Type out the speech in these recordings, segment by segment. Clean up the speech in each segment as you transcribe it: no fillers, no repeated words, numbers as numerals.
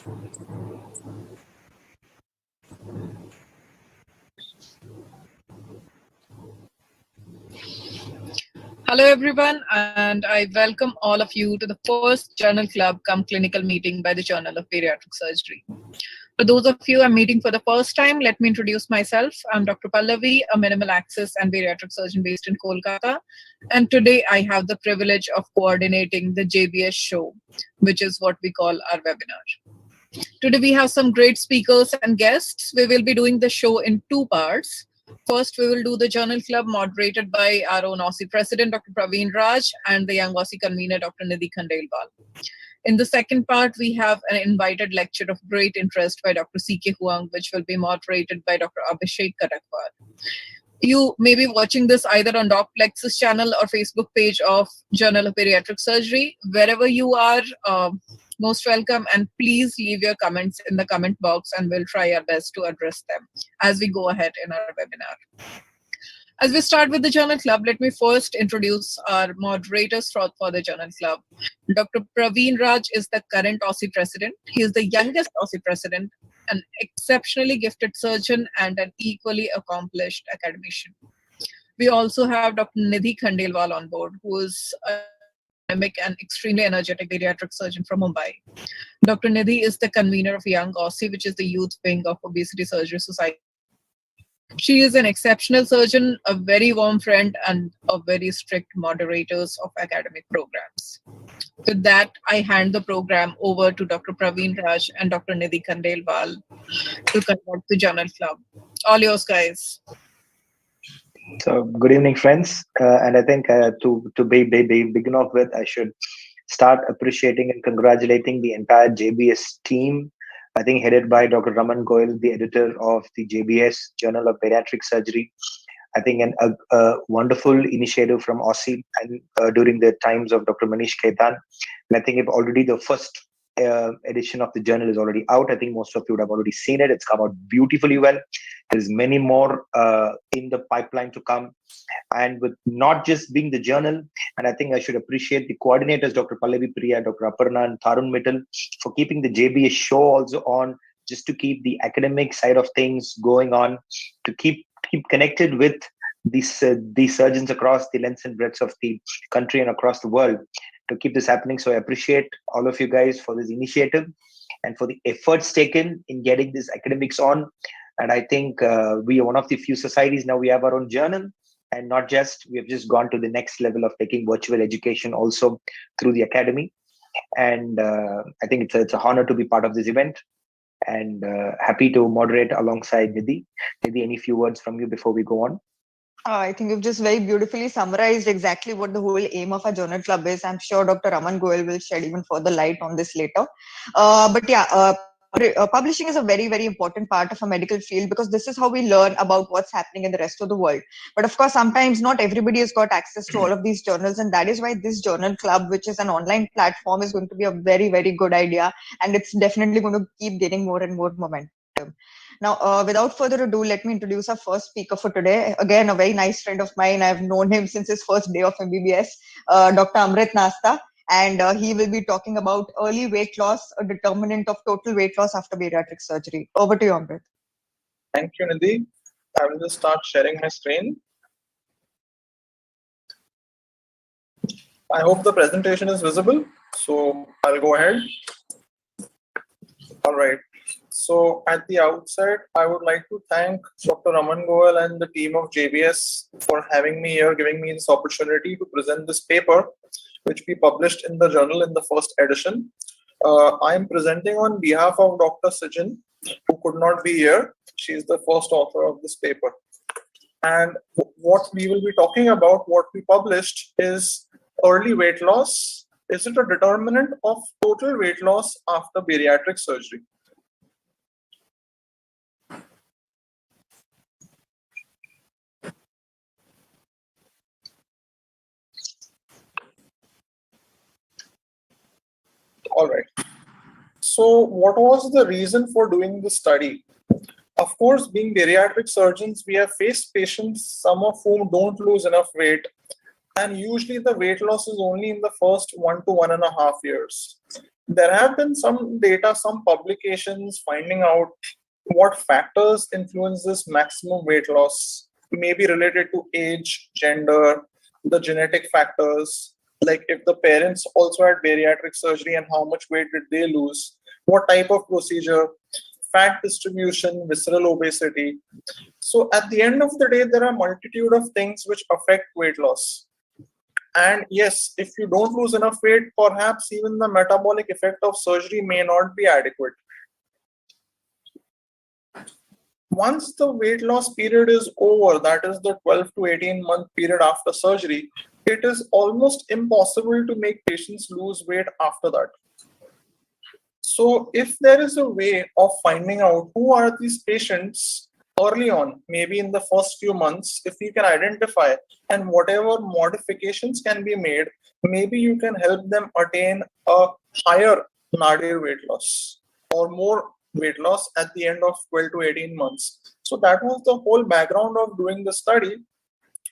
Hello everyone, and I welcome all of you to the first Journal Club cum clinical meeting by the Journal of Bariatric Surgery. For those of you I'm meeting for the first time, let me introduce myself. I'm Dr. Pallavi, a minimal access and bariatric surgeon based in Kolkata, and today I have the privilege of coordinating the JBS Show, which is what we call our webinar. Today we have some great speakers and guests. We will be doing the show in two parts. First, we will do the Journal Club moderated by our own OSSI President, Dr. Pravin Raj, and the young OSSI convener, Dr. Nidhi Khandelwal. In the second part, we have an invited lecture of great interest by Dr. C.K. Huang, which will be moderated by Dr. Abhishek Kakatwar. You may be watching this either on Docplex's channel or Facebook page of Journal of Bariatric Surgery. Wherever you are, most welcome, and please leave your comments in the comment box and we'll try our best to address them as we go ahead in our webinar. As we start with the Journal Club, let me first introduce our moderators for the Journal Club. Dr. Pravin Raj is the current OSSI president. He is the youngest OSSI president, an exceptionally gifted surgeon, and an equally accomplished academician. We also have Dr. Nidhi Khandelwal on board, who is a dynamic and extremely energetic pediatric surgeon from Mumbai. Dr. Nidhi is the convener of Young OSSI, which is the youth wing of Obesity Surgery Society. She is an exceptional surgeon, a very warm friend, and a very strict moderators of academic programs. With that, I hand the program over to Dr. Pravin Raj and Dr. Nidhi Khandelwal to conduct the Journal Club. All yours, guys. So, good evening, friends. And I think to begin off with, I should start appreciating and congratulating the entire JBS team. I think headed by Dr. Raman Goyal, the editor of the JBS Journal of Bariatric Surgery. I think a wonderful initiative from OSSI and during the times of Dr. Manish Khaitan. And I think if already the first edition of the journal is already out. I think most of you would have already seen it. It's come out beautifully well. There's many more in the pipeline to come. And with not just being the journal, and I think I should appreciate the coordinators, Dr. Pallavi, Priya, Dr. Aparna, and Tharun Mittal, for keeping the JBS show also on, just to keep the academic side of things going on, to keep connected with these surgeons across the lengths and breadths of the country and across the world, to keep this happening. So I appreciate all of you guys for this initiative and for the efforts taken in getting these academics on. And I think we are one of the few societies now we have our own journal, and not just, we have just gone to the next level of taking virtual education also through the academy. And I think it's an honor to be part of this event, and happy to moderate alongside Nidhi. Nidhi, any few words from you before we go on? I think you've just very beautifully summarized exactly what the whole aim of our journal club is. I'm sure Dr. Raman Goyal will shed even further light on this later. But yeah, publishing is a very, very important part of a medical field, because this is how we learn about what's happening in the rest of the world. But of course, sometimes not everybody has got access to all of these journals, and that is why this journal club, which is an online platform, is going to be a very, very good idea, and it's definitely going to keep gaining more and more momentum. Now, without further ado, let me introduce our first speaker for today. Again, a very nice friend of mine. I've known him since his first day of MBBS, Dr. Amrit Nasta. And he will be talking about early weight loss, a determinant of total weight loss after bariatric surgery. Over to you, Amrit. Thank you, Nidhi. I will just start sharing my screen. I hope the presentation is visible. So I'll go ahead. All right. So at the outset, I would like to thank Dr. Raman Goyal and the team of JBS for having me here, giving me this opportunity to present this paper, which we published in the journal in the first edition. I am presenting on behalf of Dr. Sijin, who could not be here. She is the first author of this paper. And what we will be talking about, what we published, is early weight loss. Is it a determinant of total weight loss after bariatric surgery? All right. So what was the reason for doing this study? Of course, being bariatric surgeons, we have faced patients, some of whom don't lose enough weight. And usually the weight loss is only in the first 1 to 1.5 years. There have been some data, some publications finding out what factors influence this maximum weight loss, may be related to age, gender, the genetic factors, like if the parents also had bariatric surgery and how much weight did they lose, what type of procedure, fat distribution, visceral obesity. So at the end of the day, there are a multitude of things which affect weight loss. And yes, if you don't lose enough weight, perhaps even the metabolic effect of surgery may not be adequate. Once the weight loss period is over, that is the 12 to 18-month period after surgery, it is almost impossible to make patients lose weight after that. So if there is a way of finding out who are these patients early on, maybe in the first few months, if you can identify and whatever modifications can be made, maybe you can help them attain a higher nadir weight loss or more weight loss at the end of 12 to 18 months. So that was the whole background of doing the study,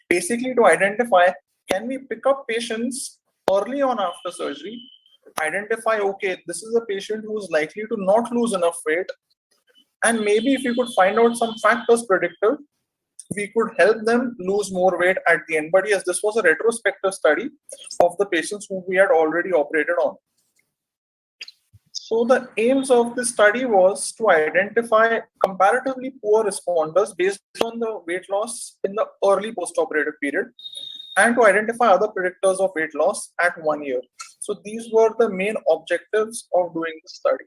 basically to identify, can we pick up patients early on after surgery, identify, okay, this is a patient who is likely to not lose enough weight, and maybe if you could find out some factors predictive, we could help them lose more weight at the end. But yes, this was a retrospective study of the patients who we had already operated on. So the aims of this study was to identify comparatively poor responders based on the weight loss in the early postoperative period, and to identify other predictors of weight loss at 1 year. So these were the main objectives of doing the study.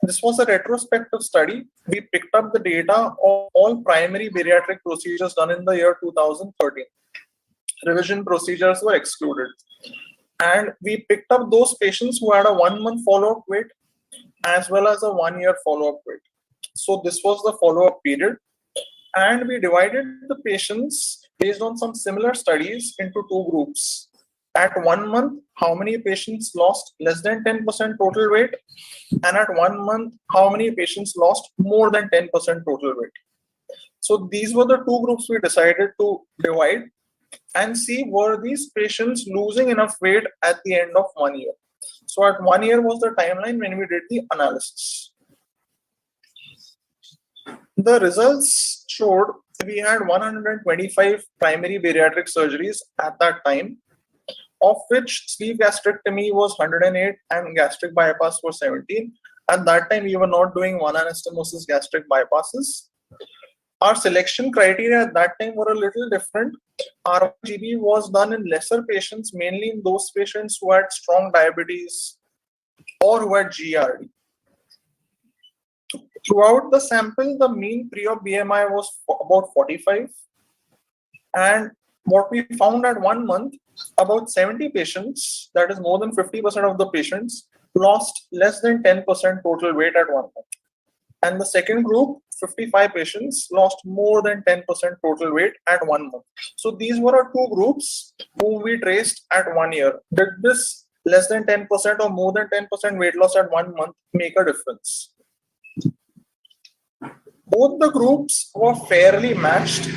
This was a retrospective study. We picked up the data of all primary bariatric procedures done in the year 2013. Revision procedures were excluded. And we picked up those patients who had a 1 month follow-up weight as well as a 1 year follow-up weight. So this was the follow-up period. And we divided the patients based on some similar studies into two groups. At 1 month, how many patients lost less than 10% total weight? And at 1 month, how many patients lost more than 10% total weight? So these were the two groups we decided to divide and see, were these patients losing enough weight at the end of 1 year. So at 1 year was the timeline when we did the analysis. The results showed we had 125 primary bariatric surgeries at that time, of which sleeve gastrectomy was 108 and gastric bypass was 17. At that time, we were not doing one anastomosis gastric bypasses. Our selection criteria at that time were a little different. Our GB was done in lesser patients, mainly in those patients who had strong diabetes or who had GERD. Throughout the sample, the mean pre-op BMI was about 45. And what we found at 1 month, about 70 patients, that is more than 50% of the patients, lost less than 10% total weight at 1 month. And the second group, 55 patients, lost more than 10% total weight at 1 month. So these were our two groups whom we traced at 1 year. Did this less than 10% or more than 10% weight loss at 1 month make a difference? Both the groups were fairly matched,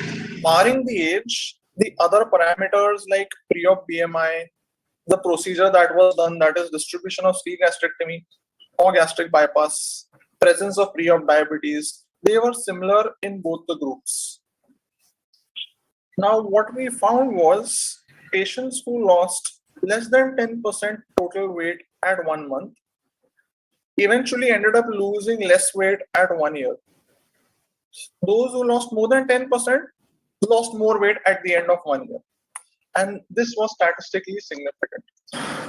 barring the age. The other parameters like pre-op BMI, the procedure that was done, that is distribution of sleeve gastrectomy or gastric bypass, presence of pre-op diabetes, they were similar in both the groups. Now, what we found was patients who lost less than 10% total weight at 1 month eventually ended up losing less weight at 1 year. Those who lost more than 10% lost more weight at the end of 1 year. And this was statistically significant.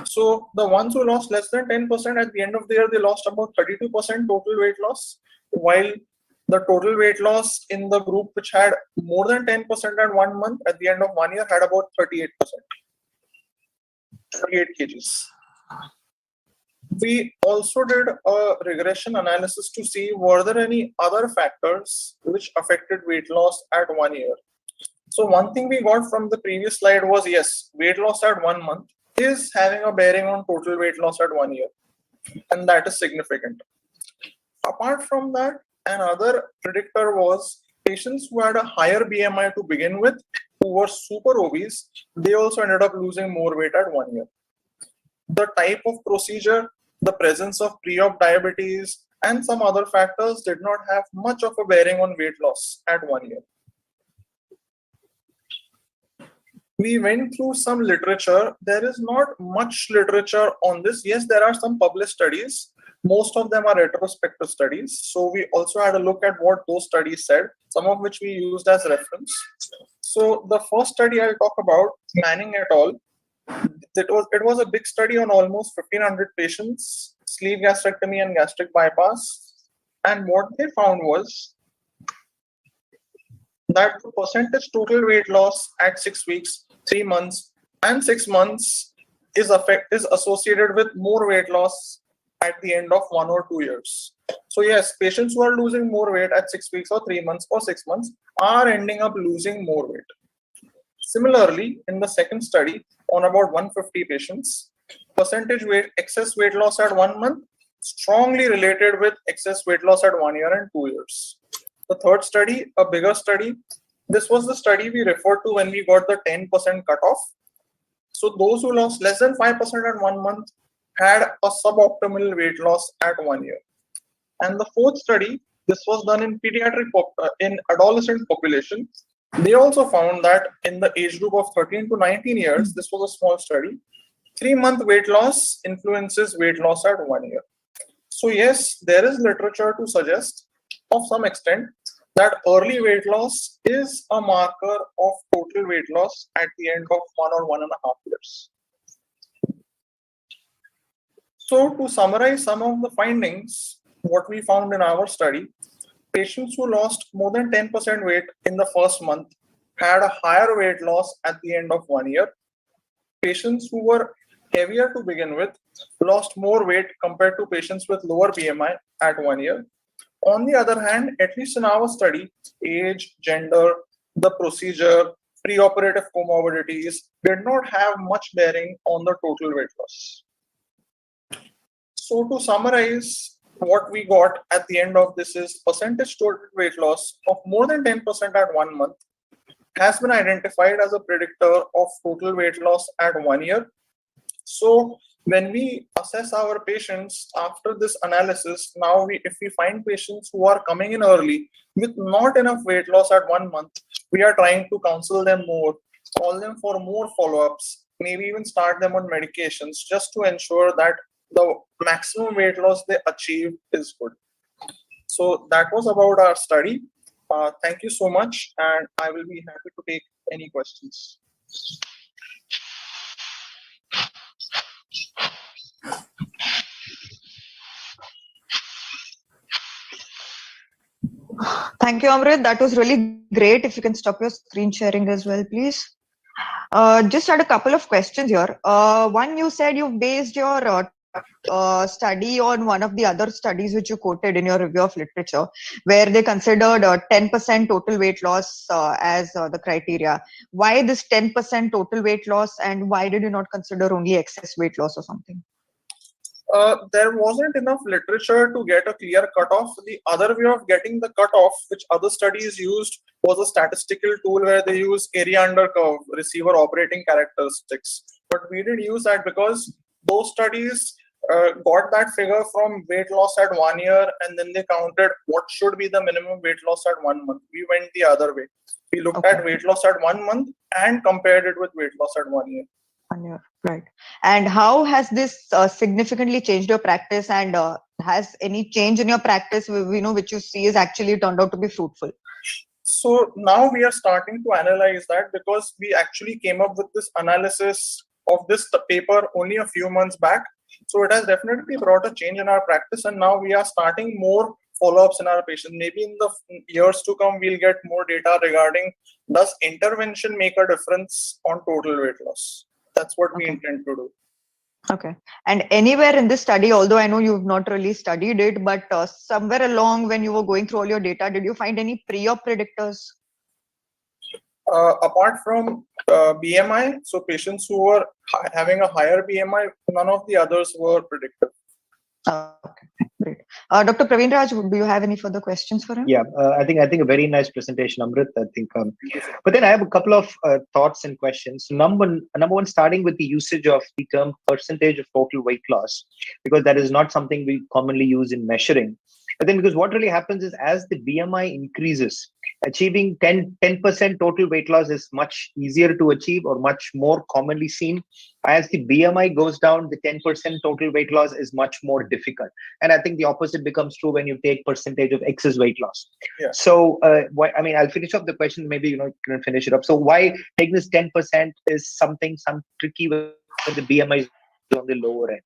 So the ones who lost less than 10% at the end of the year, they lost about 32% total weight loss, while the total weight loss in the group which had more than 10% at 1 month at the end of 1 year had about 38%, 38 kgs. We also did a regression analysis to see were there any other factors which affected weight loss at 1 year. So one thing we got from the previous slide was, yes, weight loss at 1 month is having a bearing on total weight loss at 1 year. And that is significant. Apart from that, another predictor was patients who had a higher BMI to begin with, who were super obese, they also ended up losing more weight at 1 year. the type of procedure, the presence of pre-op diabetes, and some other factors did not have much of a bearing on weight loss at 1 year. We went through some literature. There is not much literature on this. Yes, there are some published studies. Most of them are retrospective studies. So we also had a look at what those studies said, some of which we used as reference. So the first study I'll talk about, Manning et al. It was a big study on almost 1,500 patients, sleeve gastrectomy and gastric bypass. And what they found was that the percentage total weight loss at 6 weeks, 3 months, and 6 months is associated with more weight loss at the end of 1 or 2 years. So yes, patients who are losing more weight at 6 weeks or 3 months or 6 months are ending up losing more weight. Similarly, in the second study on about 150 patients, percentage excess weight loss at 1 month strongly related with excess weight loss at 1 year and 2 years. The third study, a bigger study, this was the study we referred to when we got the 10% cutoff. So those who lost less than 5% at 1 month had a suboptimal weight loss at 1 year. And the fourth study, this was done in in adolescent population. They also found that in the age group of 13 to 19 years, this was a small study, 3-month weight loss influences weight loss at 1 year. So yes, there is literature to suggest of some extent that early weight loss is a marker of total weight loss at the end of 1 or 1.5 years. So to summarize some of the findings, what we found in our study, patients who lost more than 10% weight in the first month had a higher weight loss at the end of 1 year. Patients who were heavier to begin with lost more weight compared to patients with lower BMI at 1 year. On the other hand, at least in our study, age, gender, the procedure, preoperative comorbidities did not have much bearing on the total weight loss. So to summarize, what we got at the end of this is percentage total weight loss of more than 10% at 1 month has been identified as a predictor of total weight loss at 1 year. So when we assess our patients after this analysis, now if we find patients who are coming in early with not enough weight loss at 1 month, we are trying to counsel them more, call them for more follow-ups, maybe even start them on medications just to ensure that the maximum weight loss they achieve is good. So that was about our study. Thank you so much, and I will be happy to take any questions. Thank you, Amrit. That was really great. If you can stop your screen sharing as well, please. Just had a couple of questions here. One, you said you based your study on one of the other studies which you quoted in your review of literature, where they considered 10% total weight loss as the criteria. Why this 10% total weight loss, and why did you not consider only excess weight loss or something? There wasn't enough literature to get a clear cutoff. The other way of getting the cutoff, which other studies used, was a statistical tool where they use area under curve, receiver operating characteristics. But we didn't use that because those studies got that figure from weight loss at 1 year, and then they counted what should be the minimum weight loss at 1 month. We went the other way. We looked at weight loss at 1 month and compared it with weight loss at 1 year. 1 year, right. And how has this significantly changed your practice, and has any change in your practice, which you see is actually turned out to be fruitful? So now we are starting to analyze that, because we actually came up with this analysis of this paper only a few months back. So it has definitely brought a change in our practice, and now we are starting more follow-ups in our patients. Maybe in the years to come, we'll get more data regarding, does intervention make a difference on total weight loss? That's what we intend to do. Okay. And anywhere in this study, although I know you've not really studied it, but somewhere along when you were going through all your data, did you find any pre-op predictors? Apart from BMI, so patients who were having a higher BMI, none of the others were predictive. Okay. Great. Dr. Pravin Raj, do you have any further questions for him? Yeah, I think a very nice presentation, Amrit. I think, but then I have a couple of thoughts and questions. Number one, starting with the usage of the term percentage of total weight loss, because that is not something we commonly use in measuring. But then, because what really happens is, as the BMI increases, achieving 10% total weight loss is much easier to achieve or much more commonly seen. As the BMI goes down, the 10% total weight loss is much more difficult. And I think the opposite becomes true when you take percentage of excess weight loss. Yeah. So, I'll finish up the question. Maybe you can finish it up. So, why take this 10% is some tricky when the BMI is on the lower end.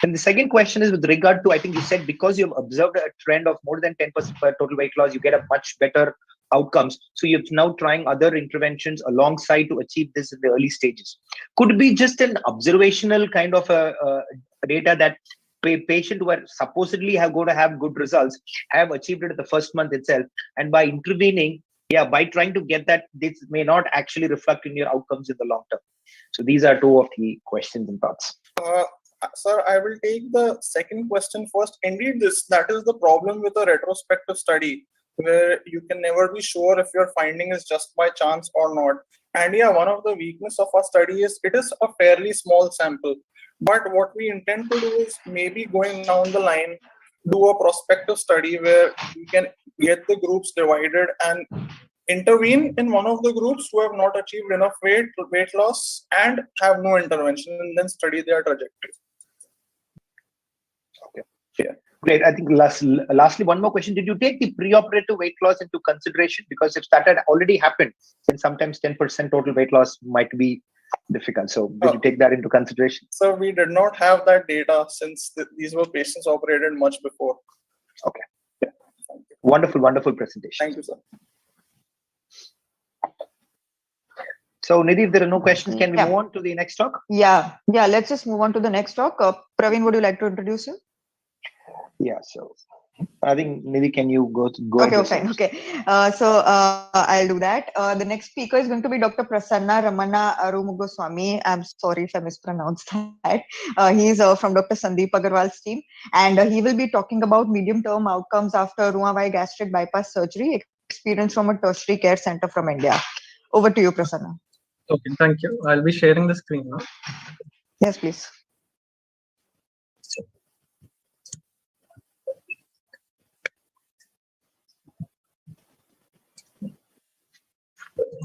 And the second question is with regard to, I think you said, because you've observed a trend of more than 10% per total weight loss, you get a much better outcomes. So you're now trying other interventions alongside to achieve this in the early stages. Could be just an observational kind of data that patient who are supposedly going to have good results have achieved it in the first month itself. And by intervening, by trying to get that, this may not actually reflect in your outcomes in the long term. So these are two of the questions and thoughts. Sir, I will take the second question first. Indeed, that is the problem with a retrospective study, where you can never be sure if your finding is just by chance or not. And one of the weakness of our study is it is a fairly small sample. But what we intend to do is maybe going down the line, do a prospective study where we can get the groups divided and intervene in one of the groups who have not achieved enough weight loss and have no intervention, and then study their trajectory. Okay. Yeah. Great. I think lastly, one more question. Did you take the preoperative weight loss into consideration? Because if that had already happened, then sometimes 10% total weight loss might be difficult. So did you take that into consideration? So we did not have that data since these were patients operated much before. Okay. Yeah. Wonderful presentation. Thank you, sir. So Nidhi, if there are no questions, can we move on to the next talk? Yeah. Let's just move on to the next talk. Pravin, would you like to introduce him? Yeah. So I think Nidhi, can you go? Okay, fine. Okay. So I'll do that. The next speaker is going to be Dr. Prasanna Ramana Arumugawamy. I'm sorry if I mispronounced that. He's from Dr. Sandeep Agarwal's team, and he will be talking about medium-term outcomes after Roux-en-Y gastric bypass surgery, experience from a tertiary care center from India. Over to you, Prasanna. Okay, thank you. I'll be sharing the screen now. Yes, please.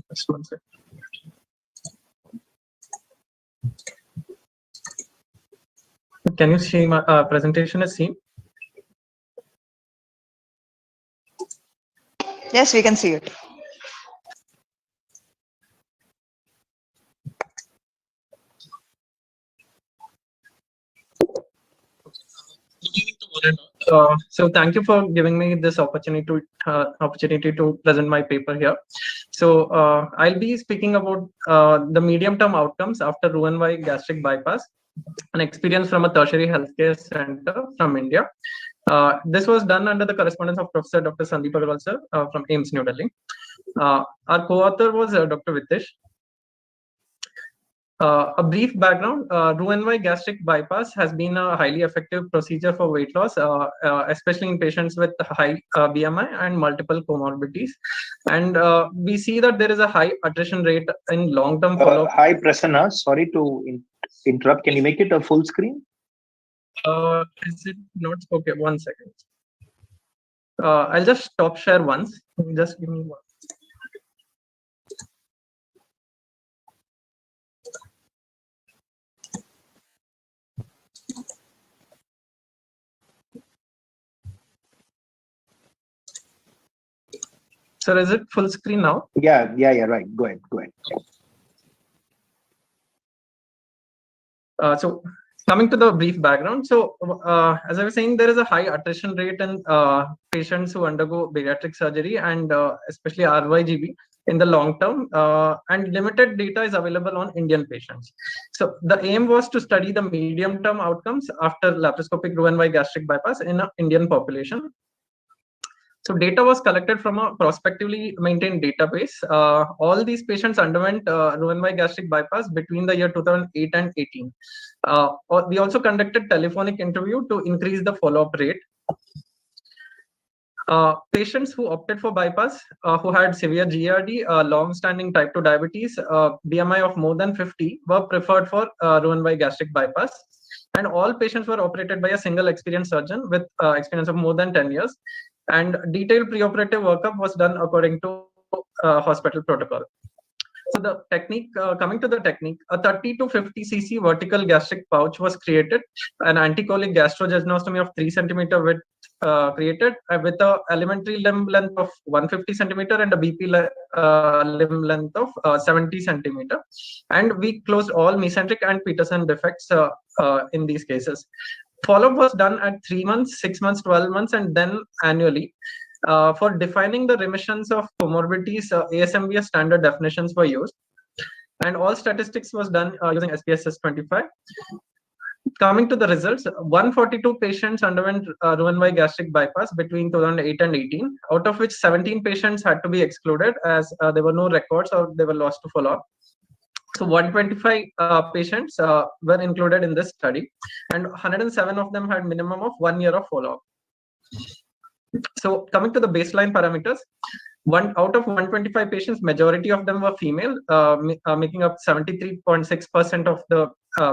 Just one second. Can you see my presentation is seen? Yes, we can see it. So thank you for giving me this opportunity to present my paper here. So I'll be speaking about the medium-term outcomes after Roux-en-Y gastric bypass, an experience from a tertiary healthcare center from India. This was done under the correspondence of Professor Dr. Sandeep Agarwal sir from AIIMS New Delhi. Our co-author was Dr. Vitesh. A brief background, Roux-en-Y gastric bypass has been a highly effective procedure for weight loss, especially in patients with high BMI and multiple comorbidities. And we see that there is a high attrition rate in long-term follow-up. Hi, Prasanna. Sorry to interrupt. Can you make it a full screen? Is it not? Okay, 1 second. I'll just stop share once. Just give me one. Sir, is it full screen now? Yeah, right. Go ahead. So coming to the brief background. So as I was saying, there is a high attrition rate in patients who undergo bariatric surgery and especially RYGB in the long term, and limited data is available on Indian patients. So the aim was to study the medium term outcomes after laparoscopic Roux-en-Y gastric bypass in an Indian population. So data was collected from a prospectively maintained database. All these patients underwent Roux-en-Y gastric bypass between the year 2008 and 18. We also conducted telephonic interview to increase the follow-up rate. Patients who opted for bypass, who had severe GERD, long-standing type 2 diabetes, BMI of more than 50, were preferred for Roux-en-Y gastric bypass. And all patients were operated by a single experienced surgeon with experience of more than 10 years. And detailed preoperative workup was done according to hospital protocol. So the technique, coming to the technique, a 30 to 50 cc vertical gastric pouch was created, an anticolic gastrojejunostomy of 3 centimeter width created with a elementary limb length of 150 centimeter and a BP limb length of 70 centimeter. And we closed all mesenteric and Peterson defects in these cases. Follow-up was done at 3 months, 6 months, 12 months, and then annually. For defining the remissions of comorbidities, ASMBS standard definitions were used, and all statistics was done using SPSS 25. Coming to the results, 142 patients underwent Roux-en-Y gastric bypass between 2008 and 18, out of which 17 patients had to be excluded as there were no records or they were lost to follow-up. So 125 patients were included in this study, and 107 of them had minimum of 1 year of follow-up. So coming to the baseline parameters, out of 125 patients, majority of them were female, making up 73.6% of the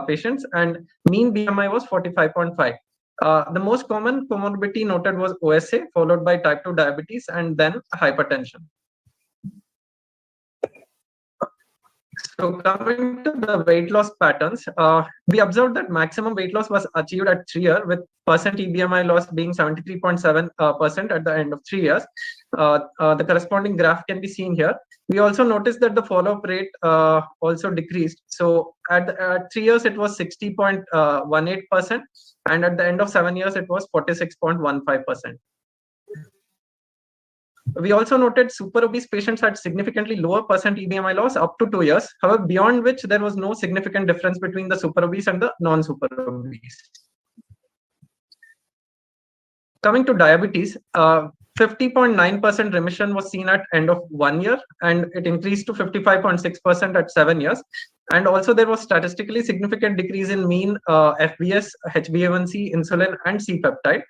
patients, and mean BMI was 45.5. The most common comorbidity noted was OSA, followed by type 2 diabetes, and then hypertension. So coming to the weight loss patterns, we observed that maximum weight loss was achieved at 3 years, with percent EBMI loss being 73.7% at the end of 3 years. The corresponding graph can be seen here. We also noticed that the follow-up rate also decreased. So at 3 years, it was 60.18%, and at the end of 7 years, it was 46.15%. We also noted super obese patients had significantly lower percent EBMI loss up to 2 years. However, beyond which there was no significant difference between the super obese and the non-super obese. Coming to diabetes, 50.9% remission was seen at end of 1 year, and it increased to 55.6% at 7 years. And also there was statistically significant decrease in mean FBS, HbA1c, insulin, and C-peptide.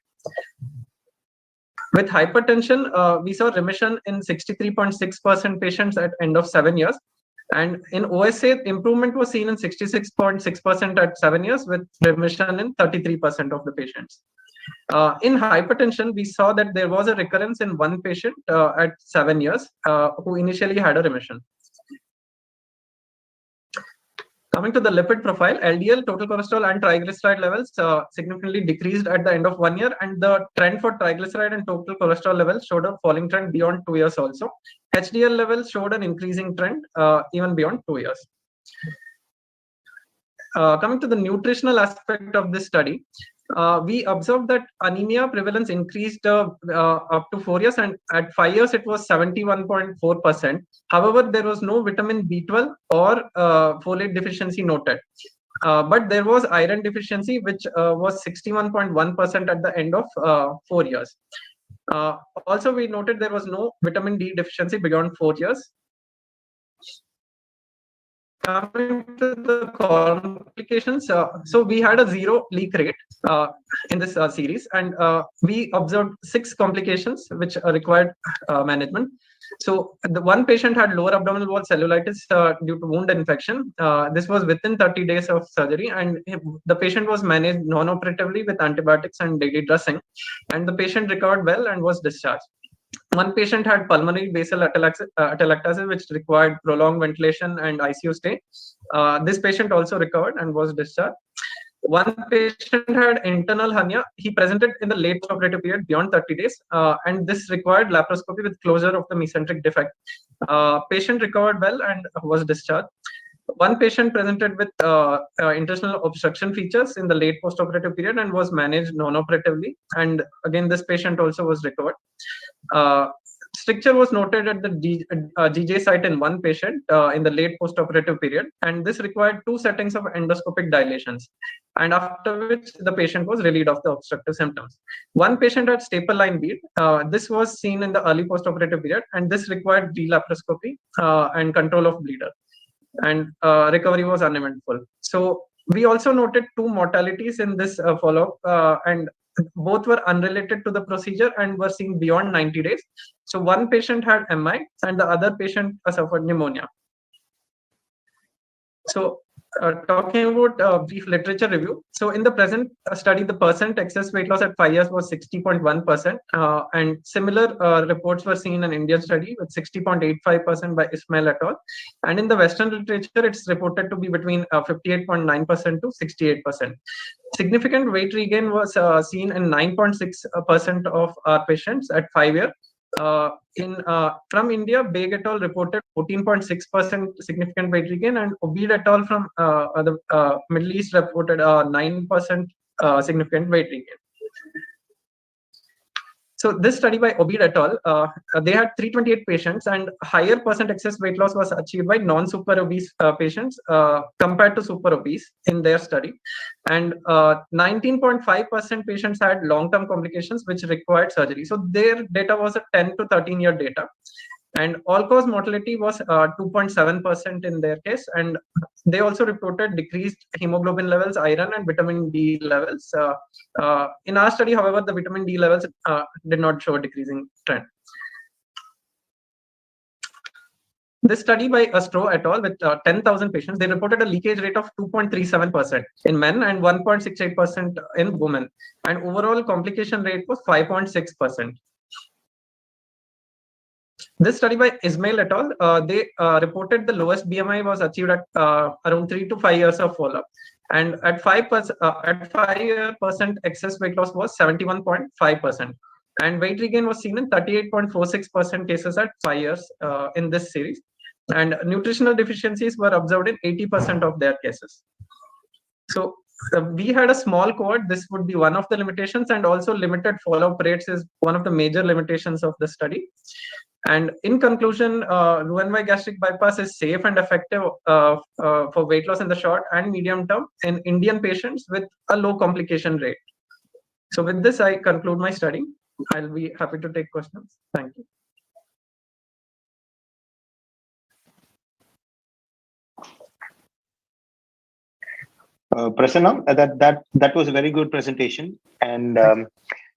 With hypertension, we saw remission in 63.6% patients at end of 7 years. And in OSA, improvement was seen in 66.6% at 7 years, with remission in 33% of the patients. In hypertension, we saw that there was a recurrence in one patient at 7 years who initially had a remission. Coming to the lipid profile, LDL, total cholesterol, and triglyceride levels significantly decreased at the end of 1 year, and the trend for triglyceride and total cholesterol levels showed a falling trend beyond 2 years also. HDL levels showed an increasing trend even beyond 2 years. Coming to the nutritional aspect of this study, we observed that anemia prevalence increased up to 4 years, and at 5 years it was 71.4%. However, there was no vitamin B12 or folate deficiency noted. But there was iron deficiency, which was 61.1% at the end of 4 years. Also, we noted there was no vitamin D deficiency beyond 4 years. Coming to the complications, so we had a 0 leak rate in this series, and we observed 6 complications which required management. So the one patient had lower abdominal wall cellulitis due to wound infection. This was within 30 days of surgery, and the patient was managed non-operatively with antibiotics and daily dressing, and the patient recovered well and was discharged. One patient had pulmonary basal atelectasis, which required prolonged ventilation and ICU stay. This patient also recovered and was discharged. One patient had internal hernia. He presented in the late operative period beyond 30 days, and this required laparoscopy with closure of the mesenteric defect. Patient recovered well and was discharged. One patient presented with intestinal obstruction features in the late postoperative period and was managed non-operatively. And again, this patient also was recovered. Stricture was noted at the GJ site in one patient in the late postoperative period, and this required 2 settings of endoscopic dilations, and after which the patient was relieved of the obstructive symptoms. One patient had staple line bead. This was seen in the early postoperative period, and this required laparoscopy and control of bleeder, and recovery was uneventful. So we also noted 2 mortalities in this follow-up, and both were unrelated to the procedure and were seen beyond 90 days. So one patient had MI and the other patient suffered pneumonia. So talking about brief literature review. So in the present study, the percent excess weight loss at 5 years was 60.1%, and similar reports were seen in Indian study with 60.85% by Ismail et al. And in the Western literature, it's reported to be between 58.9% to 68%. Significant weight regain was seen in 9.6% of our patients at 5 years. From India, Beg et al. Reported 14.6% significant weight regain, and Obeid et al. From the Middle East reported 9% significant weight regain. So this study by Obeid et al., they had 328 patients, and higher percent excess weight loss was achieved by non-super obese patients compared to super obese in their study. And 19.5% patients had long-term complications which required surgery. So their data was a 10 to 13-year data. And all-cause mortality was 2.7% in their case, and they also reported decreased hemoglobin levels, iron, and vitamin D levels. In our study, however, the vitamin D levels did not show a decreasing trend. This study by Astro et al. With 10,000 patients, they reported a leakage rate of 2.37% in men and 1.68% in women, and overall complication rate was 5.6%. This study by Ismail et al., they reported the lowest BMI was achieved at around 3 to 5 years of follow-up, and at 5% excess weight loss was 71.5%, and weight regain was seen in 38.46% cases at 5 years in this series, and nutritional deficiencies were observed in 80% of their cases. So we had a small cohort. This would be one of the limitations, and also limited follow-up rates is one of the major limitations of the study. And in conclusion, Roux-en-Y gastric bypass is safe and effective for weight loss in the short and medium term in Indian patients with a low complication rate. So with this, I conclude my study. I'll be happy to take questions. Thank you. Prasanna, that was a very good presentation, and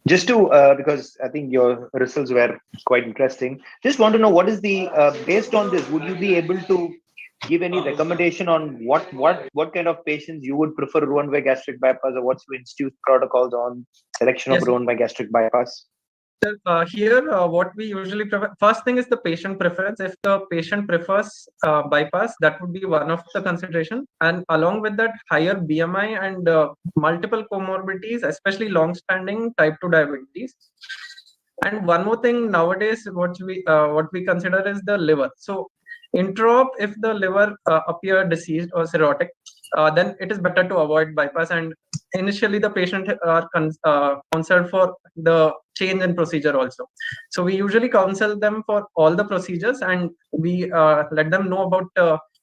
just to because I think your results were quite interesting. Just want to know what is the based on this, would you be able to give any recommendation on what kind of patients you would prefer Roux-en-Y gastric bypass, or what's your institute protocols on selection of Roux-en-Y gastric bypass? Here, what we usually prefer, first thing is the patient preference. If the patient prefers bypass, that would be one of the consideration. And along with that, higher BMI and multiple comorbidities, especially long-standing type 2 diabetes. And one more thing nowadays, what we consider is the liver. So intraop, if the liver appear diseased or cirrhotic, then it is better to avoid bypass. And initially, the patient are counseled for the change in procedure also. So we usually counsel them for all the procedures, and we let them know about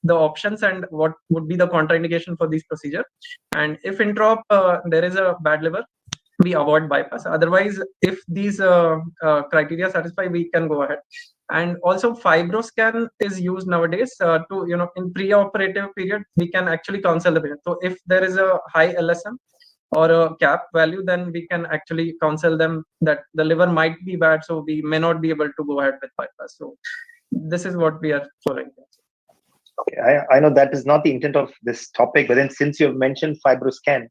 the options and what would be the contraindication for these procedures. And if intraop there is a bad liver, we avoid bypass. Otherwise, if these criteria satisfy, we can go ahead. And also fibroscan is used nowadays to, in pre-operative period, we can actually counsel the patient. So if there is a high LSM or a cap value, then we can actually counsel them that the liver might be bad, so we may not be able to go ahead with bypass. So this is what we are following. Okay, I know that is not the intent of this topic, but then since you've mentioned fibroscan,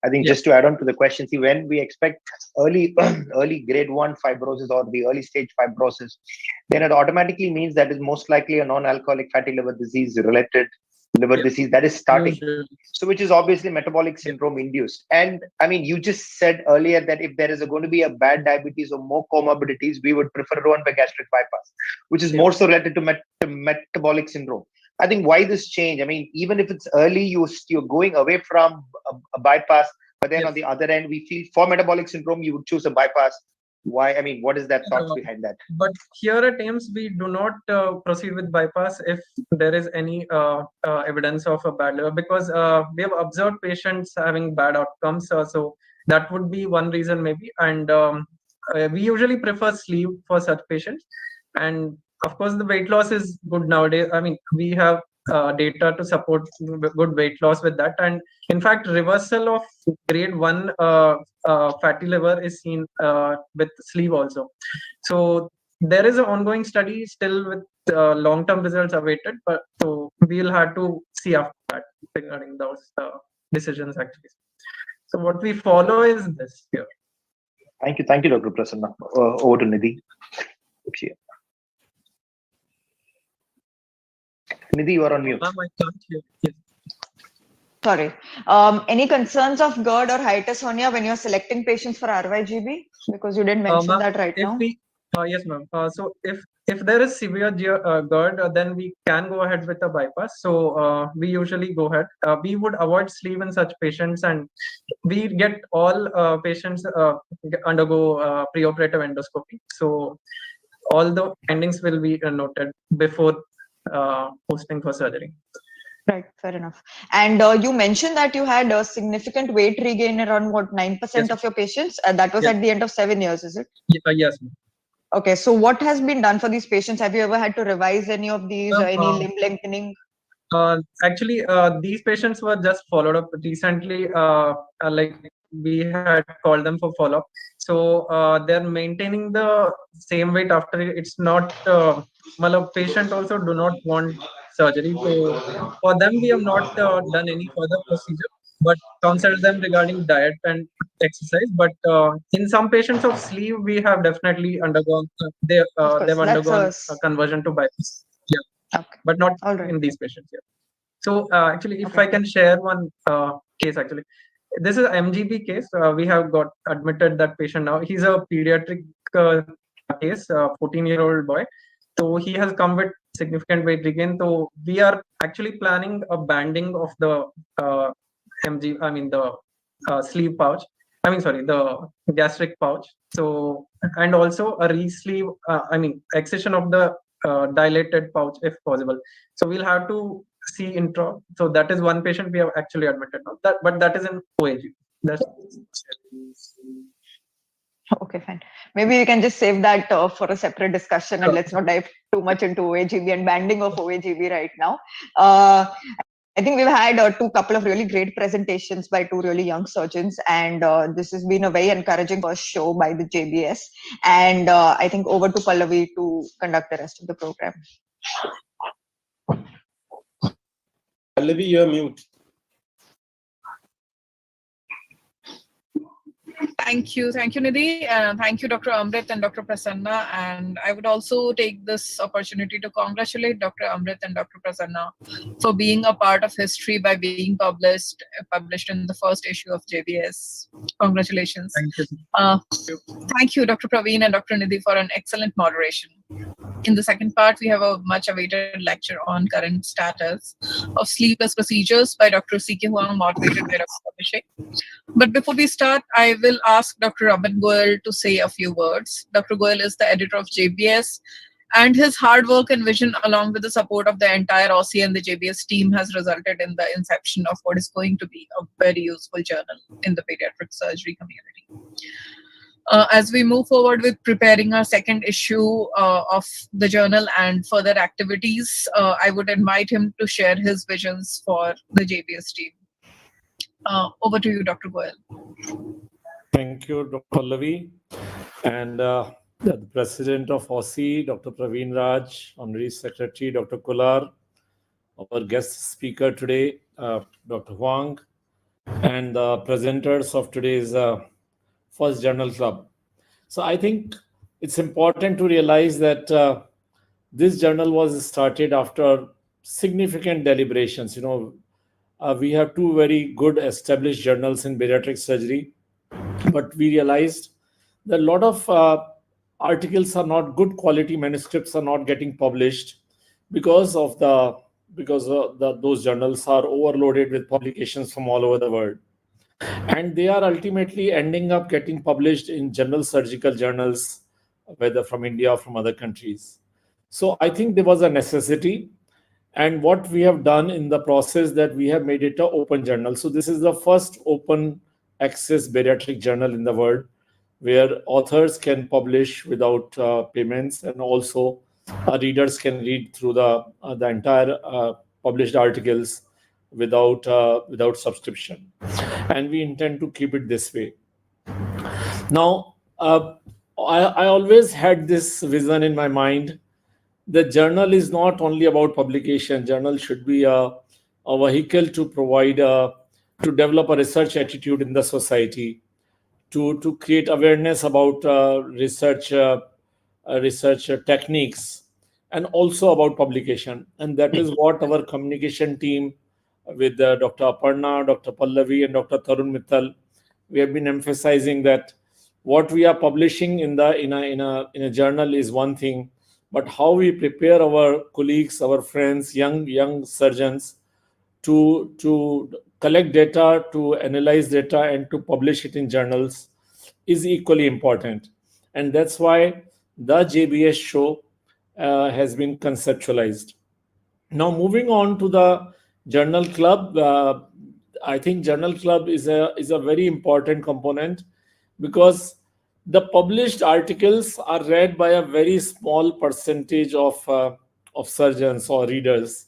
I think just to add on to the question, see, when we expect early grade 1 fibrosis or the early stage fibrosis, then it automatically means that is most likely a non-alcoholic fatty liver disease related liver disease that is starting. So which is obviously metabolic syndrome induced. And I mean, you just said earlier that if there is going to be a bad diabetes or more comorbidities, we would prefer Roux-en-Y gastric bypass, which is more so related to metabolic syndrome. I think why this change? I mean, even if it's early, you're going away from a bypass, but then on the other end, we feel for metabolic syndrome, you would choose a bypass. Why? I mean, what is that thoughts behind that? But here at AIMS, we do not proceed with bypass if there is any evidence of a bad liver, because we have observed patients having bad outcomes. So that would be one reason maybe. And we usually prefer sleeve for such patients. And of course, the weight loss is good nowadays. I mean, we have data to support good weight loss with that. And in fact, reversal of grade 1 fatty liver is seen with sleeve also. So there is an ongoing study still with long-term results awaited, but so we'll have to see after that regarding those decisions actually. So what we follow is this here. Thank you, Dr. Prasanna. Over to Nidhi. Nidhi, you are on mute. I can't hear. Yes. Sorry. Any concerns of GERD or hypertonia when you're selecting patients for RYGB? Because you didn't mention that right now. Yes, ma'am. So if there is severe GERD, then we can go ahead with a bypass. So we usually go ahead. We would avoid sleeve in such patients, and we get all patients undergo preoperative endoscopy. So all the findings will be noted before posting for surgery. Right, fair enough. And you mentioned that you had a significant weight regain around what 9% of your patients. That was at the end of 7 years, is it? Yes. Okay, so what has been done for these patients? Have you ever had to revise any of these, any limb lengthening? Actually, these patients were just followed up recently. Like we had called them for follow-up. So they're maintaining the same weight after. It's not. Patient also do not want surgery. So for them, we have not done any further procedure, but counseled them regarding diet and exercise. But in some patients of sleeve, we have definitely undergone. They've undergone a conversion to bypass. Yeah, okay. But not in these patients. Yeah. So actually, if I can share one case, actually, this is MGB case. We have got admitted that patient now. He's a pediatric case, 14-year-old boy. So he has come with significant weight regain. So we are actually planning a banding of the sleeve pouch. The gastric pouch. So, and also a re-sleeve, excision of the dilated pouch if possible. So we'll have to see intra. So that is one patient we have actually admitted now. But that is in OAG. That's okay, fine. Maybe you can just save that for a separate discussion, and let's not dive too much into OAGB and banding of OAGB right now. I think we've had couple of really great presentations by two really young surgeons, and this has been a very encouraging first show by the JBS. And I think over to Pallavi to conduct the rest of the program. Pallavi, you're mute. Thank you, Nidhi. Thank you, Dr. Amrit and Dr. Prasanna. And I would also take this opportunity to congratulate Dr. Amrit and Dr. Prasanna for being a part of history by being published in the first issue of JBS. Congratulations. Thank you. Thank you, Dr. Pravin and Dr. Nidhi, for an excellent moderation. In the second part, we have a much awaited lecture on current status of sleeveless procedures by Dr. C.K. Huang, moderated by Dr. Abhishek. But before we start, I will ask Dr. Raman Goel to say a few words. Dr. Goel is the editor of JBS, and his hard work and vision, along with the support of the entire OSSI and the JBS team, has resulted in the inception of what is going to be a very useful journal in the pediatric surgery community. As we move forward with preparing our second issue of the journal and further activities, I would invite him to share his visions for the JBS team. Over to you, Dr. Goel. Thank you, Dr. Pallavi. And the President of OSSI, Dr. Pravin Raj, Honorary Secretary, Dr. Kular, our guest speaker today, Dr. Huang, and the presenters of today's first journal club. So I think it's important to realize that this journal was started after significant deliberations. We have two very good established journals in bariatric surgery, but we realized that a lot of articles are not good quality, manuscripts are not getting published because those journals are overloaded with publications from all over the world. And they are ultimately ending up getting published in general surgical journals, whether from India or from other countries. So I think there was a necessity. And what we have done in the process, that we have made it an open journal. So this is the first open access bariatric journal in the world, where authors can publish without payments, and also readers can read through the entire published articles without subscription, and we intend to keep it this way. Now, I always had this vision in my mind. The journal is not only about publication. Journal should be a vehicle to provide to develop a research attitude in the society, to create awareness about research techniques, and also about publication. And that is what our communication team with Dr. Aparna, Dr. Pallavi, and Dr. Tarun Mittal, we have been emphasizing that what we are publishing in a journal is one thing, but how we prepare our colleagues, our friends, young surgeons to collect data, to analyze data, and to publish it in journals is equally important. And that's why the JBS show has been conceptualized. Now, moving on to the journal club, I think journal club is a very important component, because the published articles are read by a very small percentage of surgeons or readers.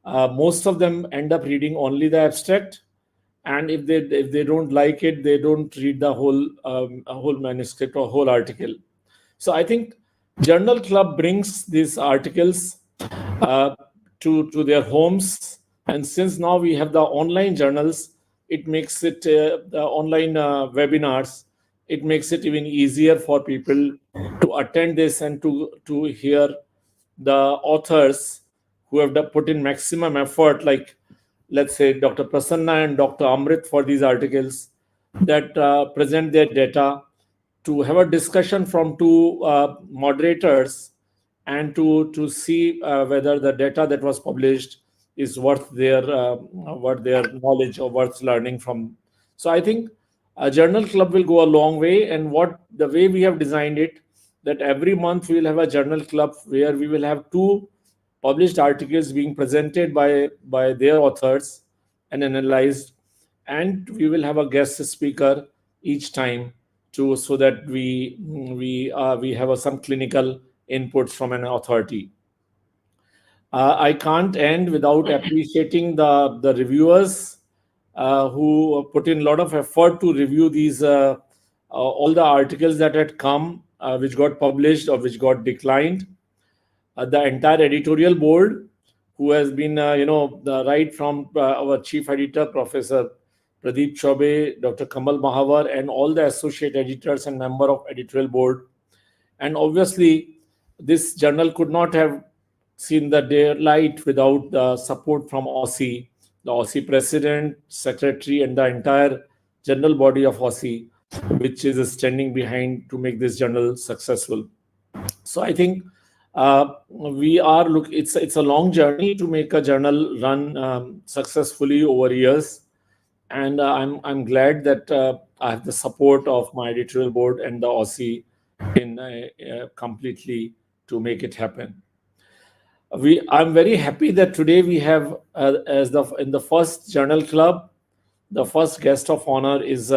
Most of them end up reading only the abstract, and if they don't like it, they don't read the whole manuscript or whole article. So I think journal club brings these articles to their homes, and since now we have the online journals, it makes it the online webinars, it makes it even easier for people to attend this and to hear the authors who have put in maximum effort, like let's say Dr. Prasanna and Dr. Amrit, for these articles that present their data, to have a discussion from two moderators, and to see whether the data that was published is worth their knowledge or worth learning from. So I think a journal club will go a long way, and the way we have designed it, that every month we will have a journal club where we will have 2 published articles being presented by their authors and analyzed, and we will have a guest speaker each time so that we have some clinical inputs from an authority. I can't end without appreciating the reviewers who put in a lot of effort to review these all the articles that had come, which got published or which got declined. The entire editorial board, who has been, right from our chief editor, Professor Pradeep Chaube, Dr. Kamal Mahavar, and all the associate editors and member of editorial board. And obviously, this journal could not have seen the daylight without the support from OSSI, the OSSI president, secretary, and the entire general body of OSSI, which is standing behind to make this journal successful. So I think it's a long journey to make a journal run successfully over years, and I'm glad that I have the support of my editorial board and the OSSI in completely to make it happen. I'm very happy that today we have in the first journal club, the first guest of honor is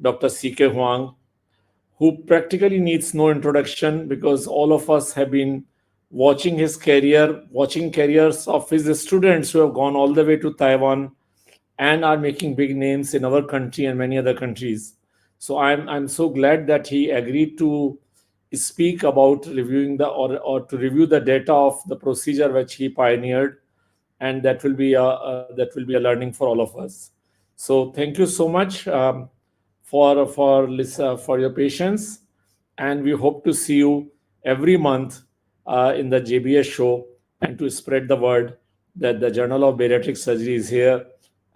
Dr. C.K. Huang, who practically needs no introduction, because all of us have been watching his career, watching careers of his students who have gone all the way to Taiwan and are making big names in our country and many other countries. So I'm so glad that he agreed to speak about reviewing or to review the data of the procedure which he pioneered, and that will be a learning for all of us. So thank you so much for your patience, and we hope to see you every month in the JBS show, and to spread the word that the Journal of Bariatric Surgery is here,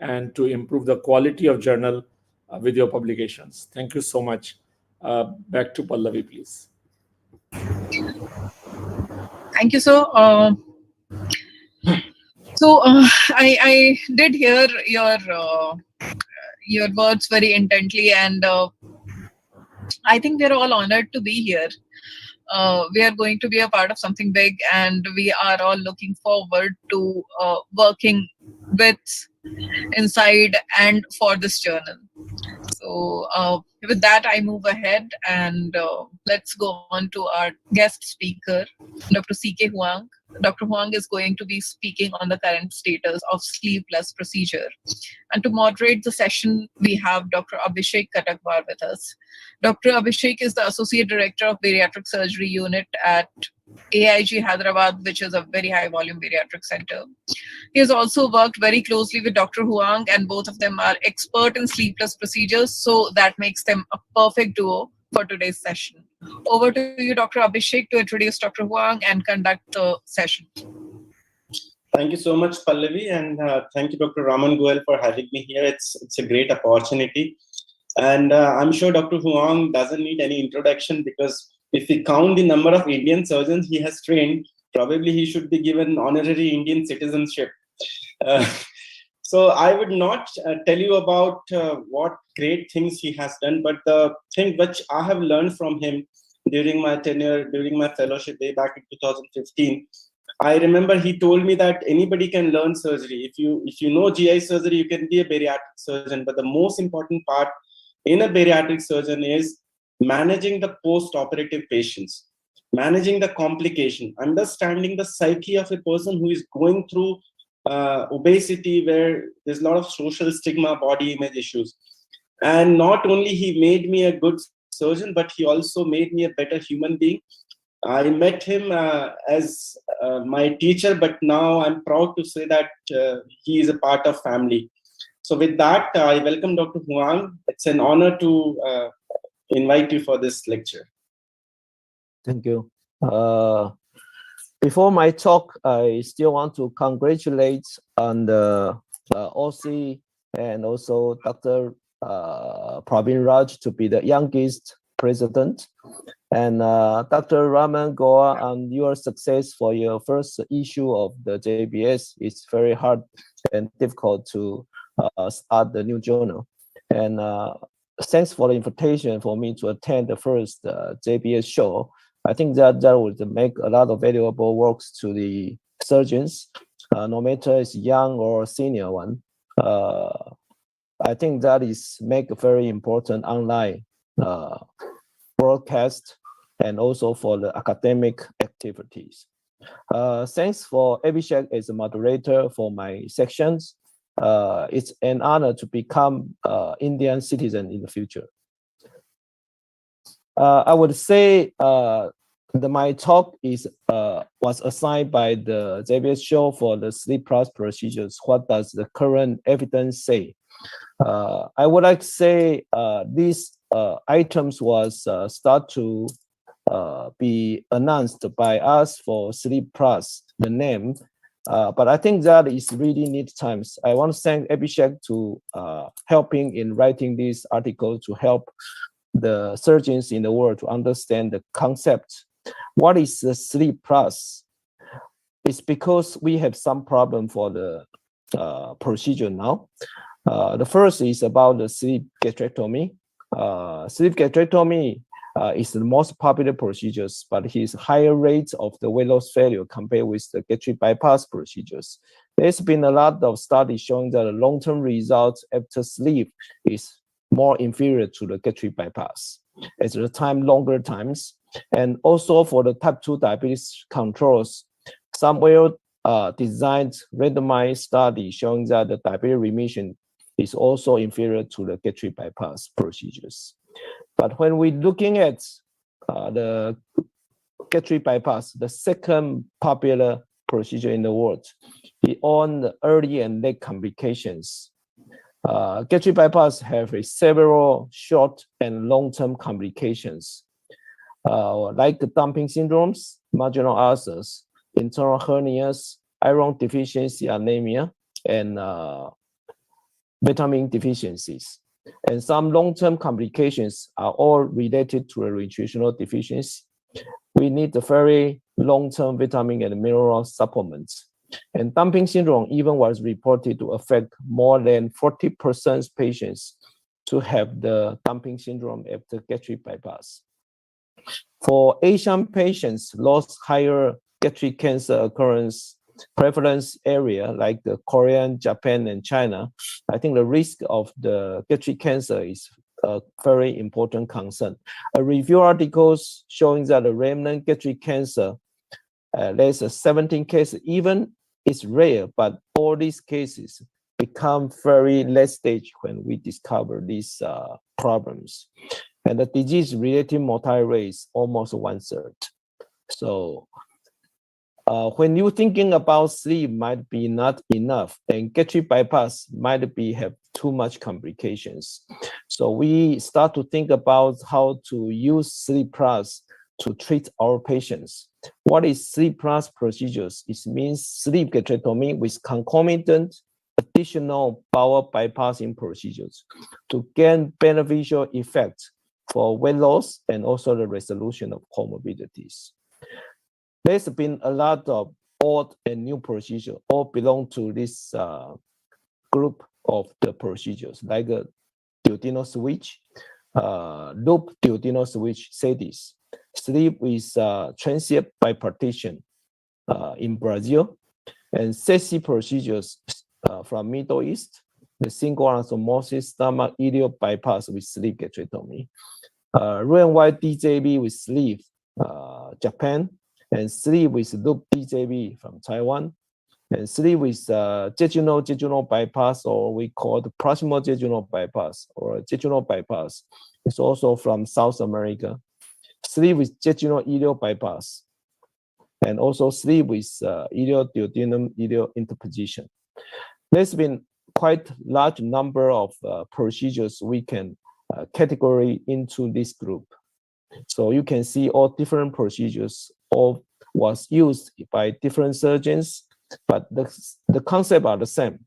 and to improve the quality of journal with your publications. Thank you so much. Back to Pallavi, please. Thank you, sir. I did hear your words very intently, and I think we're all honored to be here. We are going to be a part of something big, and we are all looking forward to working with, inside, and for this journal. So with that, I move ahead, and let's go on to our guest speaker, Dr. C.K. Huang. Dr. Huang is going to be speaking on the current status of sleeveless procedure. And to moderate the session, we have Dr. Abhishek Kakatwar with us. Dr. Abhishek is the Associate Director of Bariatric Surgery Unit at AIG Hyderabad, which is a very high volume bariatric center. He has also worked very closely with Dr. Huang, and both of them are expert in sleeveless procedures, so that makes them a perfect duo for today's session. Over to you, Dr. Abhishek, to introduce Dr. Huang and conduct the session. Thank you so much, Pallavi, and thank you, Dr. Raman Goel, for having me here. It's a great opportunity. And I'm sure Dr. Huang doesn't need any introduction, because if we count the number of Indian surgeons he has trained, probably he should be given honorary Indian citizenship. So I would not tell you about what great things he has done, but the thing which I have learned from him during my tenure, during my fellowship way back in 2015, I remember he told me that anybody can learn surgery. If you know GI surgery, you can be a bariatric surgeon. But the most important part in a bariatric surgeon is managing the post-operative patients, managing the complication, understanding the psyche of a person who is going through obesity, where there's a lot of social stigma, body image issues. And not only he made me a good surgeon, but he also made me a better human being. I met him as my teacher, but now I'm proud to say that he is a part of family. So with that, I welcome Dr. Huang. It's an honor to invite you for this lecture. Thank you. Before my talk, I still want to congratulate on the OSSI and also Dr. Pravin Raj to be the youngest president, and Dr. Raman Goel on your success for your first issue of the JBS. It's very hard and difficult to start the new journal. And thanks for the invitation for me to attend the first JBS show. I think that would make a lot of valuable works to the surgeons, no matter it's young or senior one. I think that is make a very important online broadcast and also for the academic activities. Thanks for Abhishek as a moderator for my sections. It's an honor to become Indian citizen in the future. I would say my talk was assigned by the JBS show for the sleep plus procedures. What does the current evidence say? I would like to say these items was start to be announced by us for sleep plus, the name. But I think that is really need times. I want to thank Abhishek to helping in writing this article to help the surgeons in the world to understand the concept. What is the sleep plus? It's because we have some problem for the procedure now. The first is about the sleep gastrectomy. Sleep gastrectomy is the most popular procedures, but it is higher rates of the weight loss failure compared with the gastric bypass procedures. There's been a lot of studies showing that the long-term results after sleep is more inferior to the gastric bypass as the time longer times. And also for the type 2 diabetes controls, some well designed randomized study showing that the diabetes remission is also inferior to the gastric bypass procedures. But when we're looking at the gastric bypass, the second popular procedure in the world, on the early and late complications. Gastric bypass have several short and long-term complications, like the dumping syndromes, marginal ulcers, internal hernias, iron deficiency anemia, and vitamin deficiencies. And some long-term complications are all related to a nutritional deficiency. We need the very long-term vitamin and mineral supplements. And dumping syndrome even was reported to affect more than 40% patients to have the dumping syndrome after gastric bypass. For Asian patients, lost higher gastric cancer occurrence prevalence area like the Korea, Japan, and China, I think the risk of the gastric cancer is a very important concern. A review articles showing that the remnant gastric cancer there's a 17 cases. Even it's rare, but all these cases become very late stage when we discover these problems. And the disease-related mortality rate is almost 1/3. So when you're thinking about sleep might be not enough, and gastric bypass might be have too much complications. So we start to think about how to use sleep plus to treat our patients. What is sleep plus procedures? It means sleep gastrectomy with concomitant additional bowel bypassing procedures to gain beneficial effects for weight loss and also the resolution of comorbidities. There's been a lot of old and new procedures, all belong to this group of the procedures, like a duodenal switch, loop duodenal switch, SEDIS, sleep with transient bipartition in Brazil, and sexy procedures from Middle East, the single anastomosis stomach ileal bypass with sleep gastrectomy, Roux-en-Y DJB with sleep, Japan, and sleep with loop DJB from Taiwan, and sleep with jejunal bypass, or we call the proximal jejunal bypass or jejunal bypass. It's also from South America. Sleep with jejunal ileal bypass, and also sleep with ileal duodenum ileal interposition. There's been quite large number of procedures we can categorize into this group. So you can see all different procedures, all was used by different surgeons, but the concept are the same.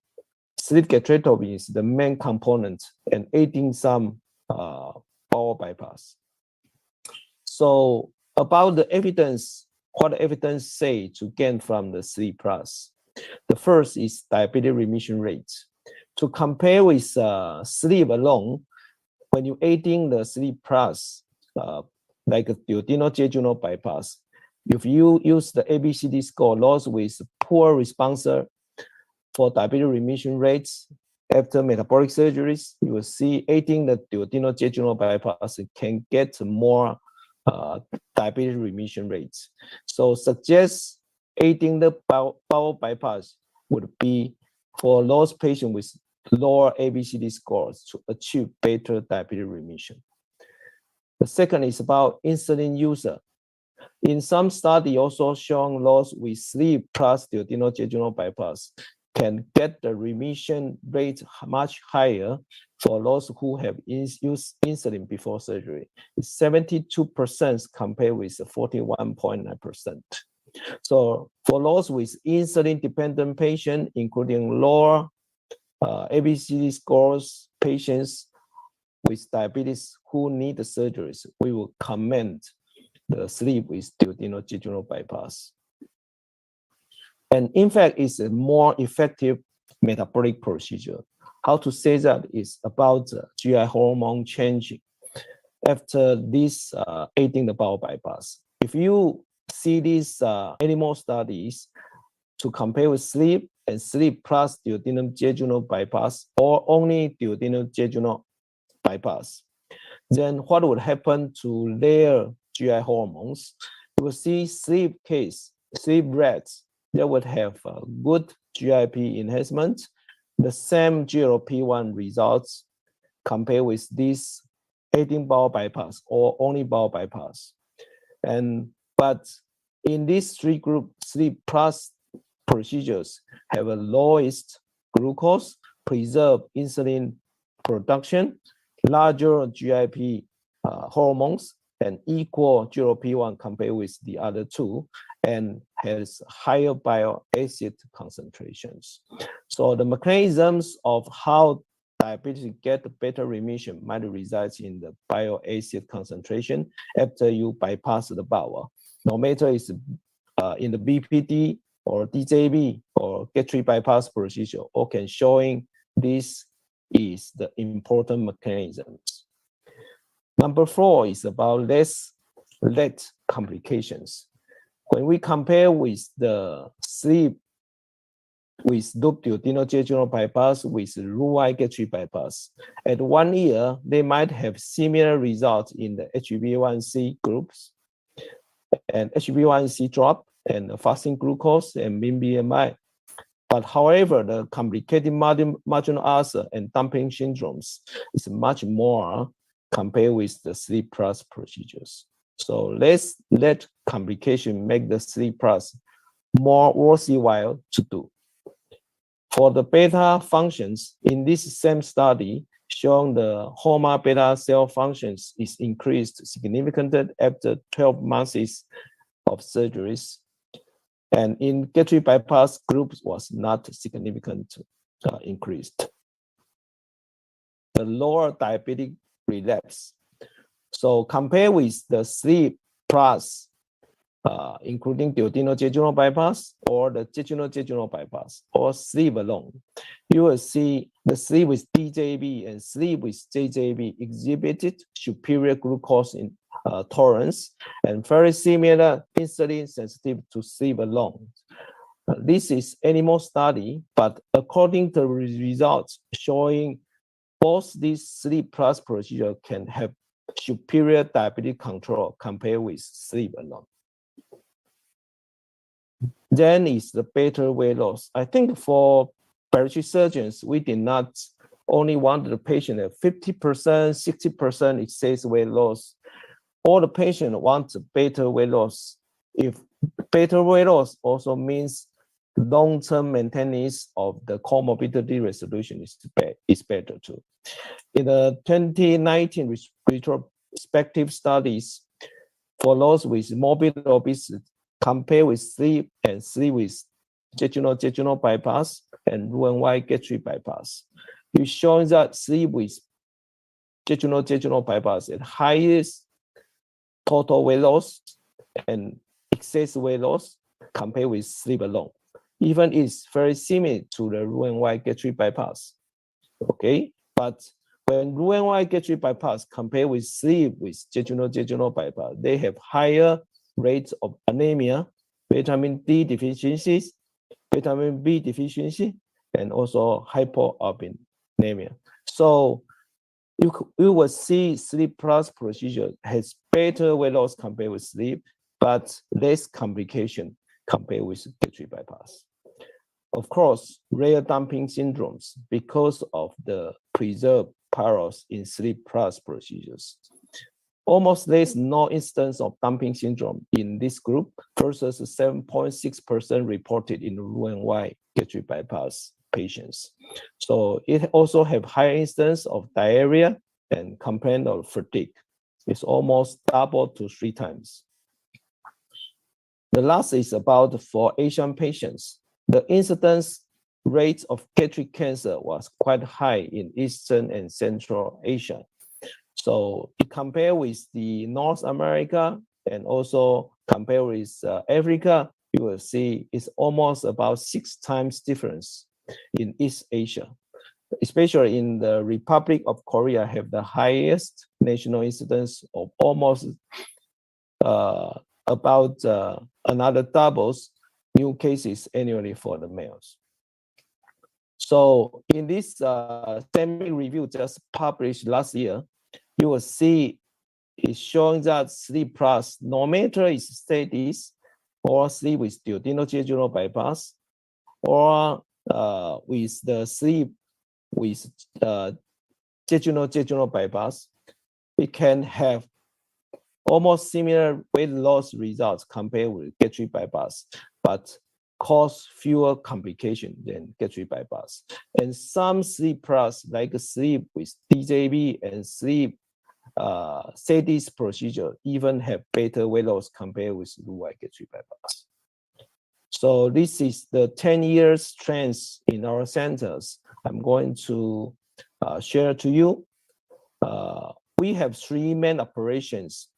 Sleep gastrectomy is the main component and aiding some bowel bypass. So about the evidence, what the evidence say to gain from the sleep plus. The first is diabetes remission rate. To compare with sleep alone, when you aiding the sleep plus, like a duodenal jejunal bypass, if you use the ABCD score, those with poor response for diabetes remission rates after metabolic surgeries, you will see aiding the duodenal jejunal bypass can get more diabetes remission rates. So suggest aiding the bowel bypass would be for those patients with lower ABCD scores to achieve better diabetes remission. The second is about insulin user. In some study also shown those with sleep plus duodenal jejunal bypass can get the remission rate much higher for those who have used insulin before surgery. It's 72% compared with 41.9%. So for those with insulin-dependent patients, including lower ABCD scores patients with diabetes who need the surgeries, we will commend the sleep with duodenal jejunal bypass. And in fact, it's a more effective metabolic procedure. How to say that is about GI hormone changing after this aiding the bowel bypass. If you see these animal studies to compare with sleep and sleep plus duodenal jejunal bypass or only duodenal jejunal bypass, then what would happen to their GI hormones? You will see sleep rats, they would have good GIP enhancement, the same GLP-1 results compared with this aiding bowel bypass or only bowel bypass. But in these three group, sleep plus procedures have a lowest glucose, preserve insulin production, larger GIP hormones, and equal GLP-1 compared with the other two, and has higher bile acid concentrations. So the mechanisms of how diabetes get better remission might result in the bile acid concentration after you bypass the bowel. No matter it's in the BPD or DJB or gastric bypass procedure, all can showing this is the important mechanisms. Number 4 is about less late complications. When we compare with the sleep with loop duodenal jejunal bypass with Roux-en-Y gastric bypass, at 1 year, they might have similar results in the HbA1c groups, and HbA1c drop and fasting glucose and mean BMI. But however, the complicated marginal ulcer and dumping syndromes is much more compared with the sleep plus procedures. So let's let complication make the sleep plus more worthwhile to do. For the beta functions, in this same study, showing the HOMA beta cell functions is increased significantly after 12 months of surgeries. And in gastric bypass groups was not significant increased. The lower diabetic relapse. So compare with the sleep plus, including duodenal-jejunal bypass or the jejunal bypass or sleep alone, you will see the sleep with DJB and sleep with JJB exhibited superior glucose tolerance and very similar insulin sensitive to sleep alone. This is animal study, but according to the results showing both these sleep plus procedure can have superior diabetic control compared with sleep alone. Then is the better weight loss. I think for bariatric surgeons, we did not only want the patient at 50%, 60% excess weight loss. All the patient wants better weight loss. If better weight loss also means long-term maintenance of the comorbidity resolution is better too. In the 2019 retrospective studies for those with morbid obesity, compare with sleep and sleep with jejunal bypass and Roux-en-Y gastric bypass, it's showing that sleep with jejunal bypass at highest total weight loss and excess weight loss compared with sleep alone. Even it's very similar to the Roux-en-Y gastric bypass. Okay, but when Roux-en-Y gastric bypass compared with sleep with jejunal bypass, they have higher rates of anemia, vitamin D deficiencies, vitamin B deficiency, and also hypoalbuminemia. So you will see sleep plus procedure has better weight loss compared with sleep, but less complication compared with gastric bypass. Of course, rare dumping syndromes because of the preserved parallels in sleep plus procedures. Almost there's no instance of dumping syndrome in this group versus 7.6% reported in Roux-en-Y gastric bypass patients. So it also have higher instance of diarrhea and complaint of fatigue. It's almost double to 3 times. The last is about for Asian patients. The incidence rate of gastric cancer was quite high in Eastern and Central Asia. So compare with the North America and also compare with Africa, you will see it's almost about 6 times difference in East Asia. Especially in the Republic of Korea have the highest national incidence of almost about another doubles new cases annually for the males. So in this semi-review just published last year, you will see it's showing that sleep plus, no matter it's status or sleep with duodenal bypass or with the sleep with jejunal bypass, we can have almost similar weight loss results compared with gastric bypass, but cause fewer complications than gastric bypass. And some sleep plus, like sleep with DJB and sleep SEDIS procedure, even have better weight loss compared with Roux-en-Y gastric bypass. So this is the 10 years trends in our centers. I'm going to share to you. We have 3 main operations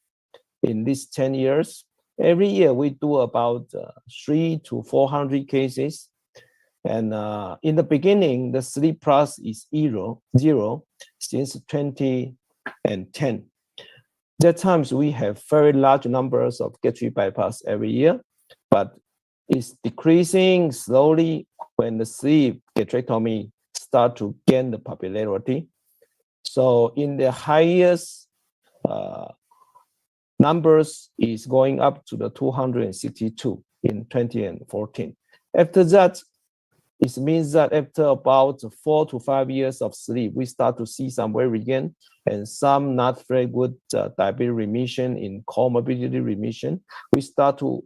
in these 10 years. Every year we do about 300 to 400 cases. And in the beginning, the sleep plus is zero since 2010. That times we have very large numbers of gastric bypass every year, but it's decreasing slowly when the sleep gastrectomy start to gain the popularity. So in the highest numbers is going up to the 262 in 2014. After that, it means that after about 4 to 5 years of sleep, we start to see some weight regain and some not very good diabetes remission in comorbidity remission. We start to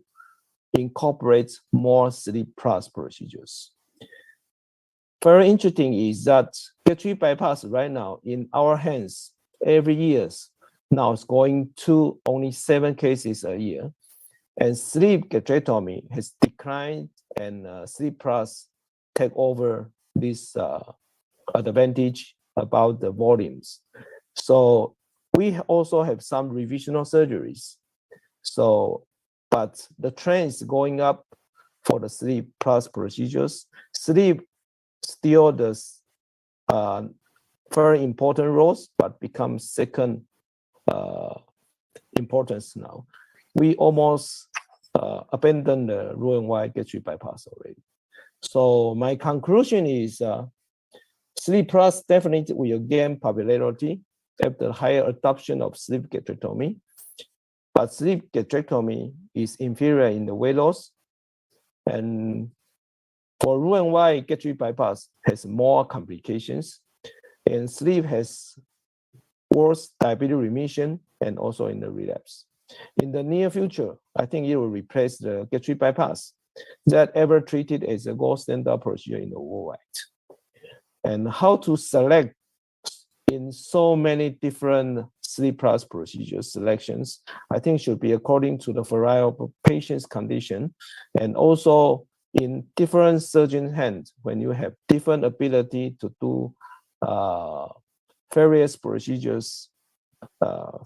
incorporate more sleep plus procedures. Very interesting is that gastric bypass right now in our hands every year now is going to only 7 cases a year, and sleep gastrectomy has declined, and sleep plus take over this advantage about the volumes. So we also have some revisional surgeries. So, but the trend is going up for the sleep plus procedures. Sleep still does very important roles, but becomes second importance now. We almost abandoned the Roux-en-Y gastric bypass already. So my conclusion is sleep plus definitely will gain popularity after higher adoption of sleep gastrectomy. But sleep gastrectomy is inferior in the weight loss. And for Roux-en-Y gastric bypass has more complications, and sleep has worse diabetes remission and also in the relapse. In the near future, I think it will replace the gastric bypass that ever treated as a gold standard procedure in the worldwide. And how to select in so many different sleep plus procedure selections, I think should be according to the variety of patient's condition, and also in different surgeon hands when you have different ability to do various procedures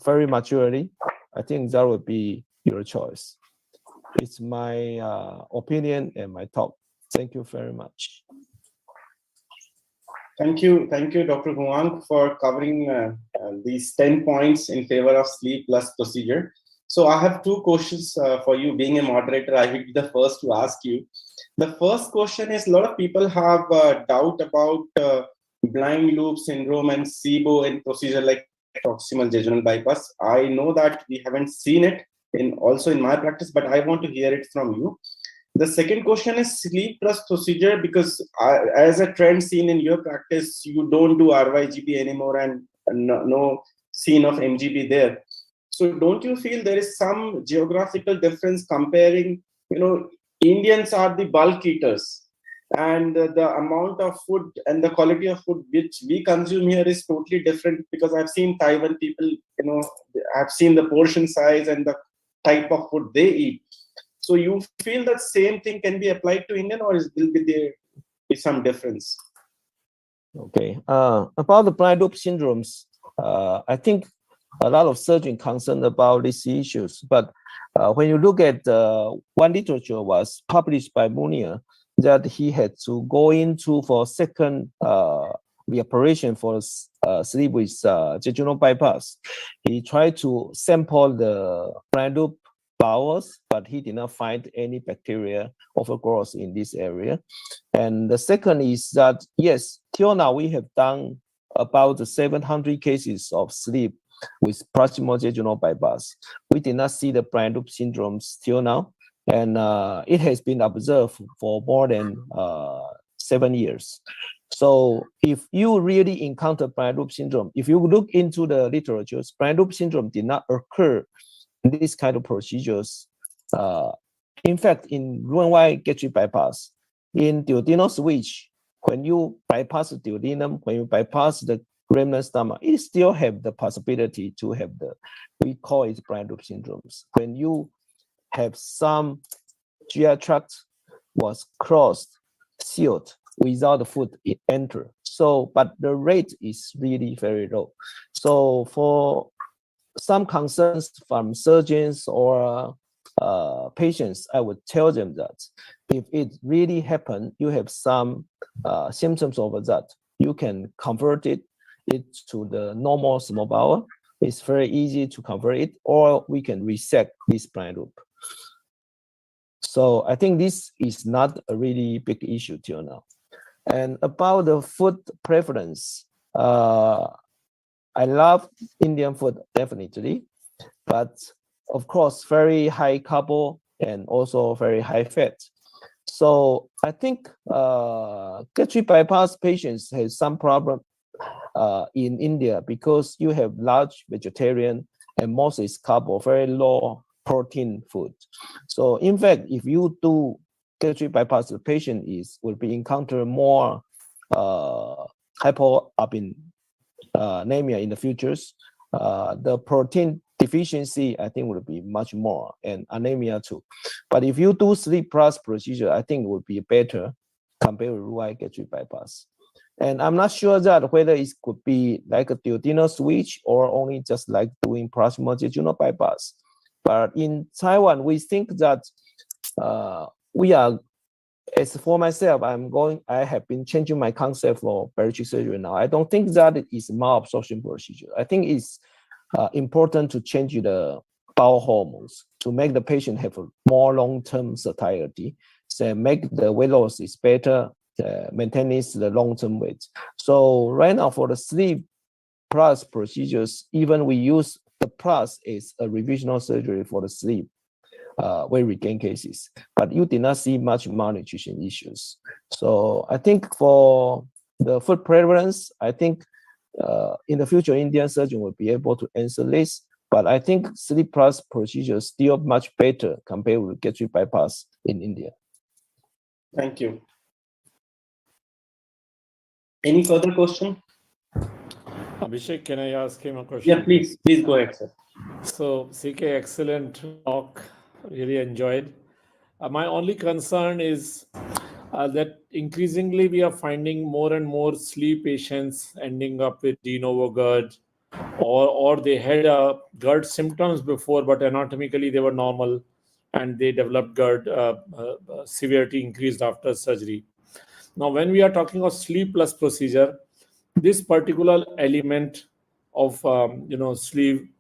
very maturely. I think that would be your choice. It's my opinion and my talk. Thank you very much. Thank you, Dr. Huang, for covering these 10 points in favor of sleep plus procedure. So I have 2 questions for you. Being a moderator, I will be the first to ask you. The first question is, a lot of people have doubt about blind loop syndrome and SIBO in procedure like proximal jejunal bypass. I know that we haven't seen it also in my practice, but I want to hear it from you. The second question is sleep plus procedure, because as a trend seen in your practice, you don't do RYGB anymore and no scene of MGB there. So don't you feel there is some geographical difference comparing, Indians are the bulk eaters, and the amount of food and the quality of food which we consume here is totally different, because I've seen Taiwan people, I've seen the portion size and the type of food they eat. So you feel that same thing can be applied to Indian, or will there be some difference? Okay, about the blind loop syndromes, I think a lot of surgeons concerned about these issues, but when you look at one literature was published by Munier, that he had to go into for second reoperation for sleep with jejunal bypass. He tried to sample the blind loop bowels, but he did not find any bacteria overgrowth in this area. And the second is that, yes, till now we have done about 700 cases of sleep with proximal jejunal bypass. We did not see the blind loop syndromes till now, and it has been observed for more than 7 years. So if you really encounter blind loop syndrome, if you look into the literature, blind loop syndrome did not occur in this kind of procedures. In fact, in Roux-en-Y gastric bypass, in duodenal switch, when you bypass the duodenum, when you bypass the remnant stomach, it still have the possibility to have we call it blind loop syndromes. When you have some GI tract was closed, sealed, without the food enter. So, but the rate is really very low. So for some concerns from surgeons or patients, I would tell them that if it really happened, you have some symptoms of that, you can convert it to the normal small bowel. It's very easy to convert it, or we can resect this blind loop. So I think this is not a really big issue till now. And about the food preference, I love Indian food, definitely, but of course, very high carbo and also very high fat. So I think gastric bypass patients have some problem in India because you have large vegetarian and most is carbo, very low protein food. So in fact, if you do gastric bypass, the patient will be encounter more hypoalbuminemia in the futures. The protein deficiency, I think, will be much more, and anemia too. But if you do sleep plus procedure, I think it would be better compared with Roux-en-Y gastric bypass. And I'm not sure that whether it could be like a duodenal switch or only just like doing proximal jejunal bypass. But in Taiwan, we think that we are, as for myself, I have been changing my concept for bariatric surgery now. I don't think that it is malabsorption procedure. I think it's important to change the bowel hormones to make the patient have a more long-term satiety, so make the weight loss is better, maintaining the long-term weight. So right now for the sleep plus procedures, even we use the plus as a revisional surgery for the sleep weight regain cases, but you did not see much malnutrition issues. So I think for the food prevalence, I think in the future, Indian surgeon will be able to answer this, but I think sleep plus procedure is still much better compared with gastric bypass in India. Thank you. Any further question? Abhishek, can I ask him a question? Yeah, please go ahead, sir. So, CK, excellent talk. Really enjoyed. My only concern is that increasingly we are finding more and more sleep patients ending up with de novo GERD, or they had GERD symptoms before, but anatomically they were normal, and they developed GERD severity increased after surgery. Now, when we are talking of sleep plus procedure, this particular element of sleep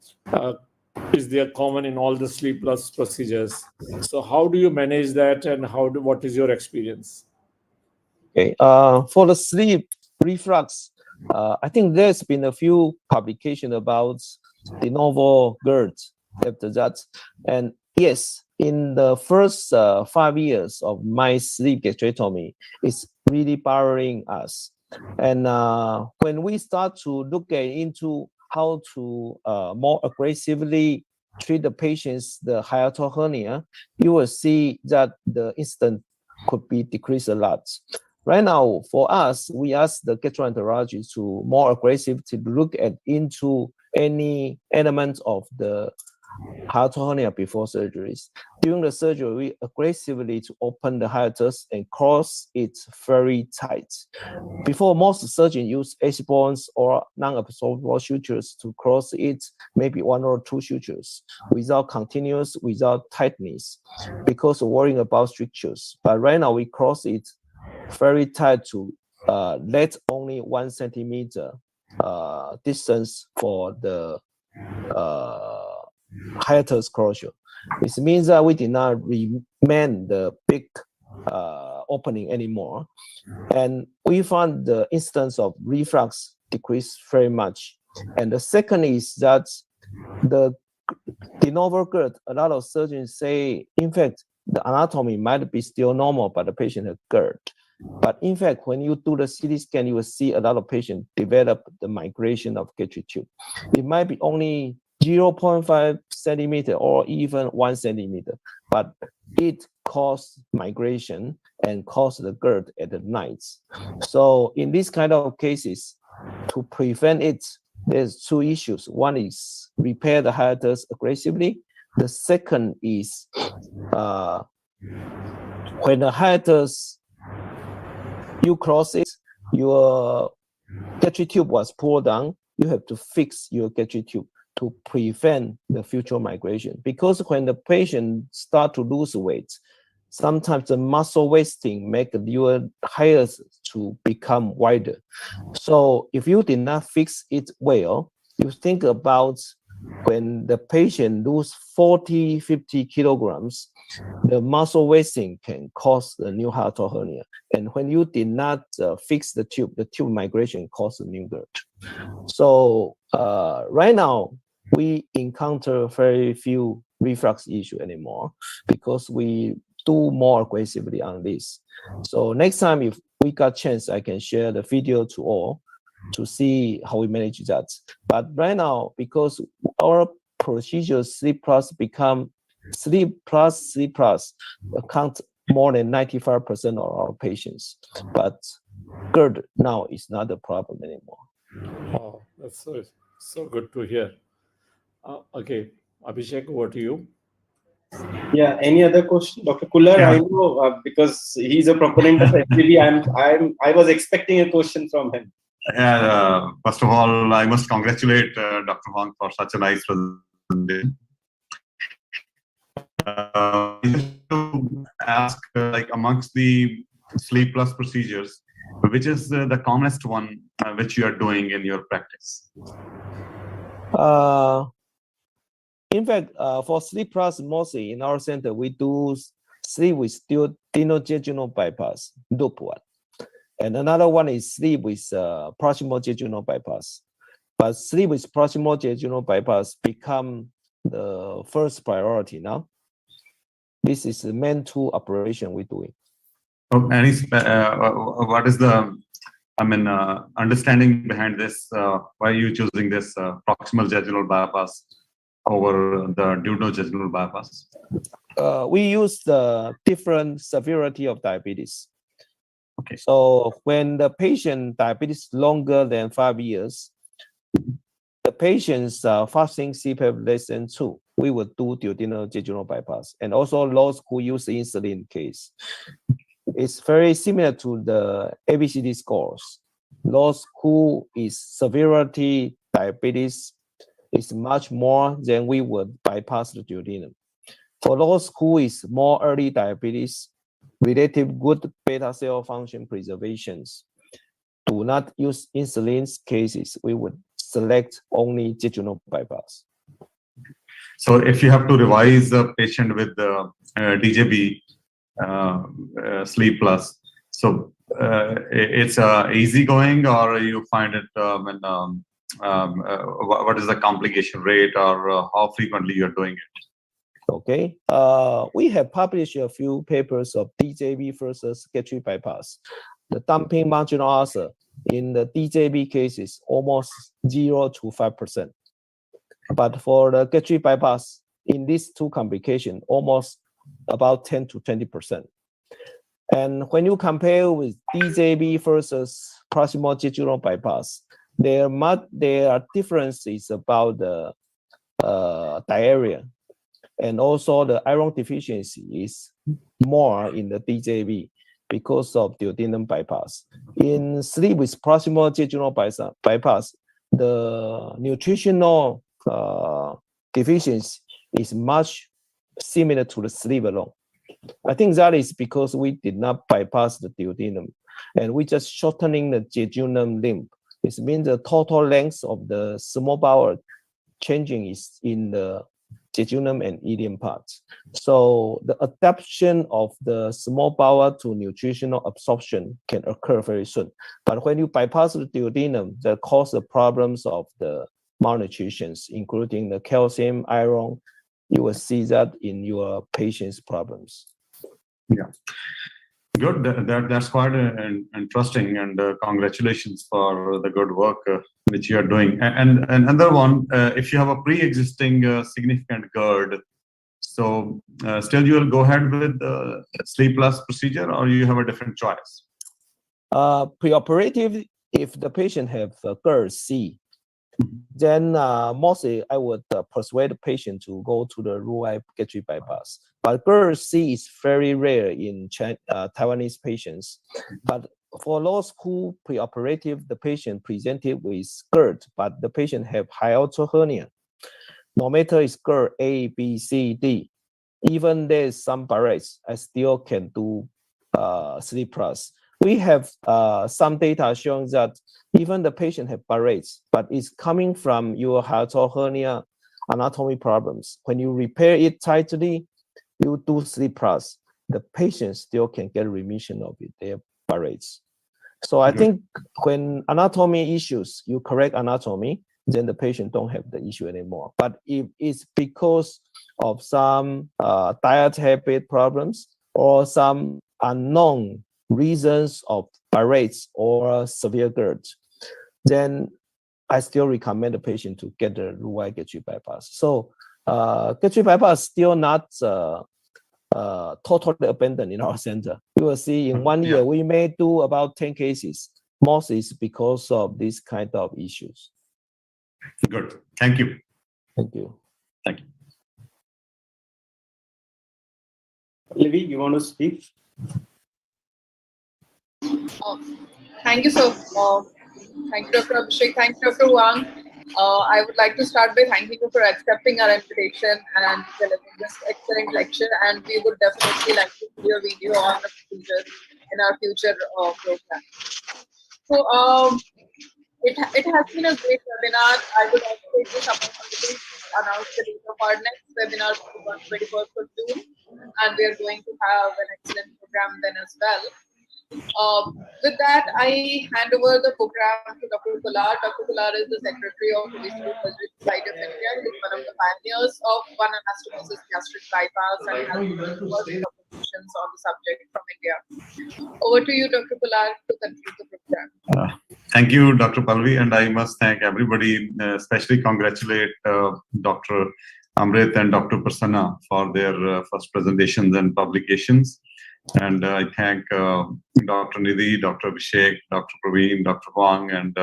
is there common in all the sleep plus procedures. So how do you manage that, and what is your experience? Okay, for the sleep reflux, I think there's been a few publications about de novo GERD after that. And yes, in the first 5 years of my sleep gastrectomy, it's really bothering us. And when we start to look into how to more aggressively treat the patients, the hiatal hernia, you will see that the incidence could be decreased a lot. Right now, for us, we ask the gastroenterologist to more aggressive to look into any element of the hiatal hernia before surgeries. During the surgery, we aggressively to open the hiatus and close it very tight. Before, most surgeons use H-bones or non-absorbable sutures to close it, maybe 1 or 2 sutures, without tightness, because of worrying about strictures. But right now, we close it very tight to let only 1 centimeter distance for the hiatus closure. This means that we did not remain the big opening anymore. And we found the instance of reflux decreased very much. And the second is that the de novo GERD, a lot of surgeons say, in fact, the anatomy might be still normal, but the patient has GERD. But in fact, when you do the CT scan, you will see a lot of patients develop the migration of gastric tube. It might be only 0.5 centimeter or even 1 centimeter, but it causes migration and causes the GERD at the night. So in this kind of cases, to prevent it, there's 2 issues. One is repair the hiatus aggressively. The second is when the hiatus, you close it, your gastric tube was pulled down, you have to fix your gastric tube to prevent the future migration. Because when the patient start to lose weight, sometimes the muscle wasting make your hiatus to become wider. So if you did not fix it well, you think about when the patient lose 40, 50 kilograms, the muscle wasting can cause the new hiatal hernia. And when you did not fix the tube migration causes a new GERD. So right now, we encounter very few reflux issue anymore because we do more aggressively on this. So next time, if we got chance, I can share the video to all to see how we manage that. But right now, because our procedure sleep plus become sleep plus account more than 95% of our patients, but GERD now is not a problem anymore. Oh, that's so good to hear. Okay, Abhishek, over to you. Yeah. Any other question, Dr. Kullar? Yeah. I know because he's a proponent of FDB. I was expecting a question from him. First of all, I must congratulate Dr. Huang for such a nice presentation. To ask, like amongst the sleep plus procedures, which is the commonest one which you are doing in your practice? In fact, for sleep plus, mostly in our center, we do sleep with duodenal bypass, loop one. And another one is sleep with proximal jejunal bypass. But sleep with proximal jejunal bypass become the first priority now. This is the main two operation we're doing. What is the, understanding behind this? Why are you choosing this proximal jejunal bypass over the duodenal bypass? We use the different severity of diabetes. Okay. So when the patient diabetes longer than 5 years, the patient's fasting CPAP less than 2, we would do duodenal jejunal bypass. And also those who use insulin case. It's very similar to the ABCD scores. Those who is severity diabetes is much more than we would bypass the duodenum. For those who is more early diabetes, relative good beta cell function preservations, do not use insulin cases, we would select only jejunal bypass. So if you have to revise a patient with the DJB sleep plus, so it's easy going, or you find it what is the complication rate, or how frequently you're doing it? Okay, we have published a few papers of DJB versus gastric bypass. The dumping marginal ulcer in the DJB cases almost 0 to 5%. But for the gastric bypass, in these two complications, almost about 10 to 20%. And when you compare with DJB versus proximal jejunal bypass, there are differences about the diarrhea. And also the iron deficiency is more in the DJB because of duodenum bypass. In sleep with proximal jejunal bypass, the nutritional deficiency is much similar to the sleep alone. I think that is because we did not bypass the duodenum and we just shortening the jejunum limb. This means the total length of the small bowel changing is in the jejunum and ileum parts. So the adaptation of the small bowel to nutritional absorption can occur very soon. But when you bypass the duodenum, that causes problems of the malnutrition, including the calcium, iron. You will see that in your patient's problems. Yeah. Good. That's quite interesting, and congratulations for the good work which you are doing. And another one, if you have a pre-existing significant GERD, so still you will go ahead with the sleep plus procedure, or you have a different choice? Preoperative, if the patient have GERD-C, then mostly I would persuade the patient to go to the Roux-en-Y gastric bypass. But GERD-C is very rare in Taiwanese patients. But for those who preoperative, the patient presented with GERD, but the patient have hiatal hernia. No matter it's GERD A, B, C, D, even there's some barrettes, I still can do sleep plus. We have some data showing that even the patient have barrettes, but it's coming from your hiatal hernia anatomy problems. When you repair it tightly, you do sleep plus, the patient still can get remission of it, their barrettes. So I think when anatomy issues, you correct anatomy, then the patient don't have the issue anymore. But if it's because of some diet habit problems or some unknown reasons of barates or severe GERD, then I still recommend the patient to get the Roux-en-Y gastric bypass. So gastric bypass still not totally abandoned in our center. You will see in 1 year, we may do about 10 cases. Most is because of this kind of issues. Good. Thank you. Thank you. Thank you. Pallavi, you want to speak? Thank you, sir. Thank you, Dr. Abhishek. Thank you, Dr. Huang. I would like to start by thanking you for accepting our invitation and delivering this excellent lecture. And we would definitely like to see your video on the future in our future program. So it has been a great webinar. I would also take this opportunity to announce the date of our next webinar on 21st of June, and we are going to have an excellent program then as well. With that, I hand over the program to Dr. Kolar. Dr. Kolar is the Secretary of Obesity Surgery Society of India. He is one of the pioneers of one anastomosis gastric bypass and has the first publications on the subject from India. Over to you, Dr. Kolar, to conclude the program. Thank you, Dr. Pallavi, and I must thank everybody, especially congratulate Dr. Amrit and Dr. Prasanna for their first presentations and publications. And I thank Dr. Nidhi, Dr. Abhishek, Dr. Pravin, Dr. Huang, and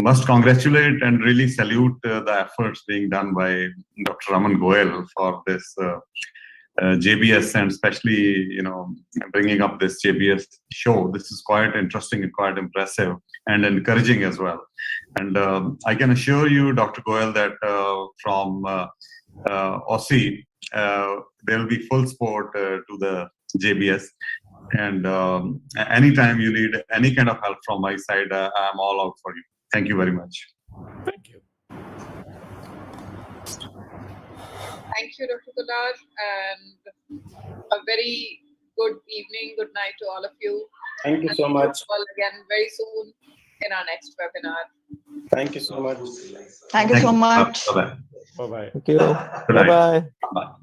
must congratulate and really salute the efforts being done by Dr. Ramana for this JBS, and especially, bringing up this JBS show. This is quite interesting and quite impressive and encouraging as well. And I can assure you, Dr. Goel, that from OSSI, there will be full support to the JBS, and anytime you need any kind of help from my side, I'm all out for you. Thank you very much. Thank you. Thank you, Dr. Kolar, and a very good evening, good night to all of you. Thank you so much. All again very soon in our next webinar. Thank you so much. Thank you so much. Bye-bye. Bye-bye. Thank you. Good night. Bye-bye. Bye.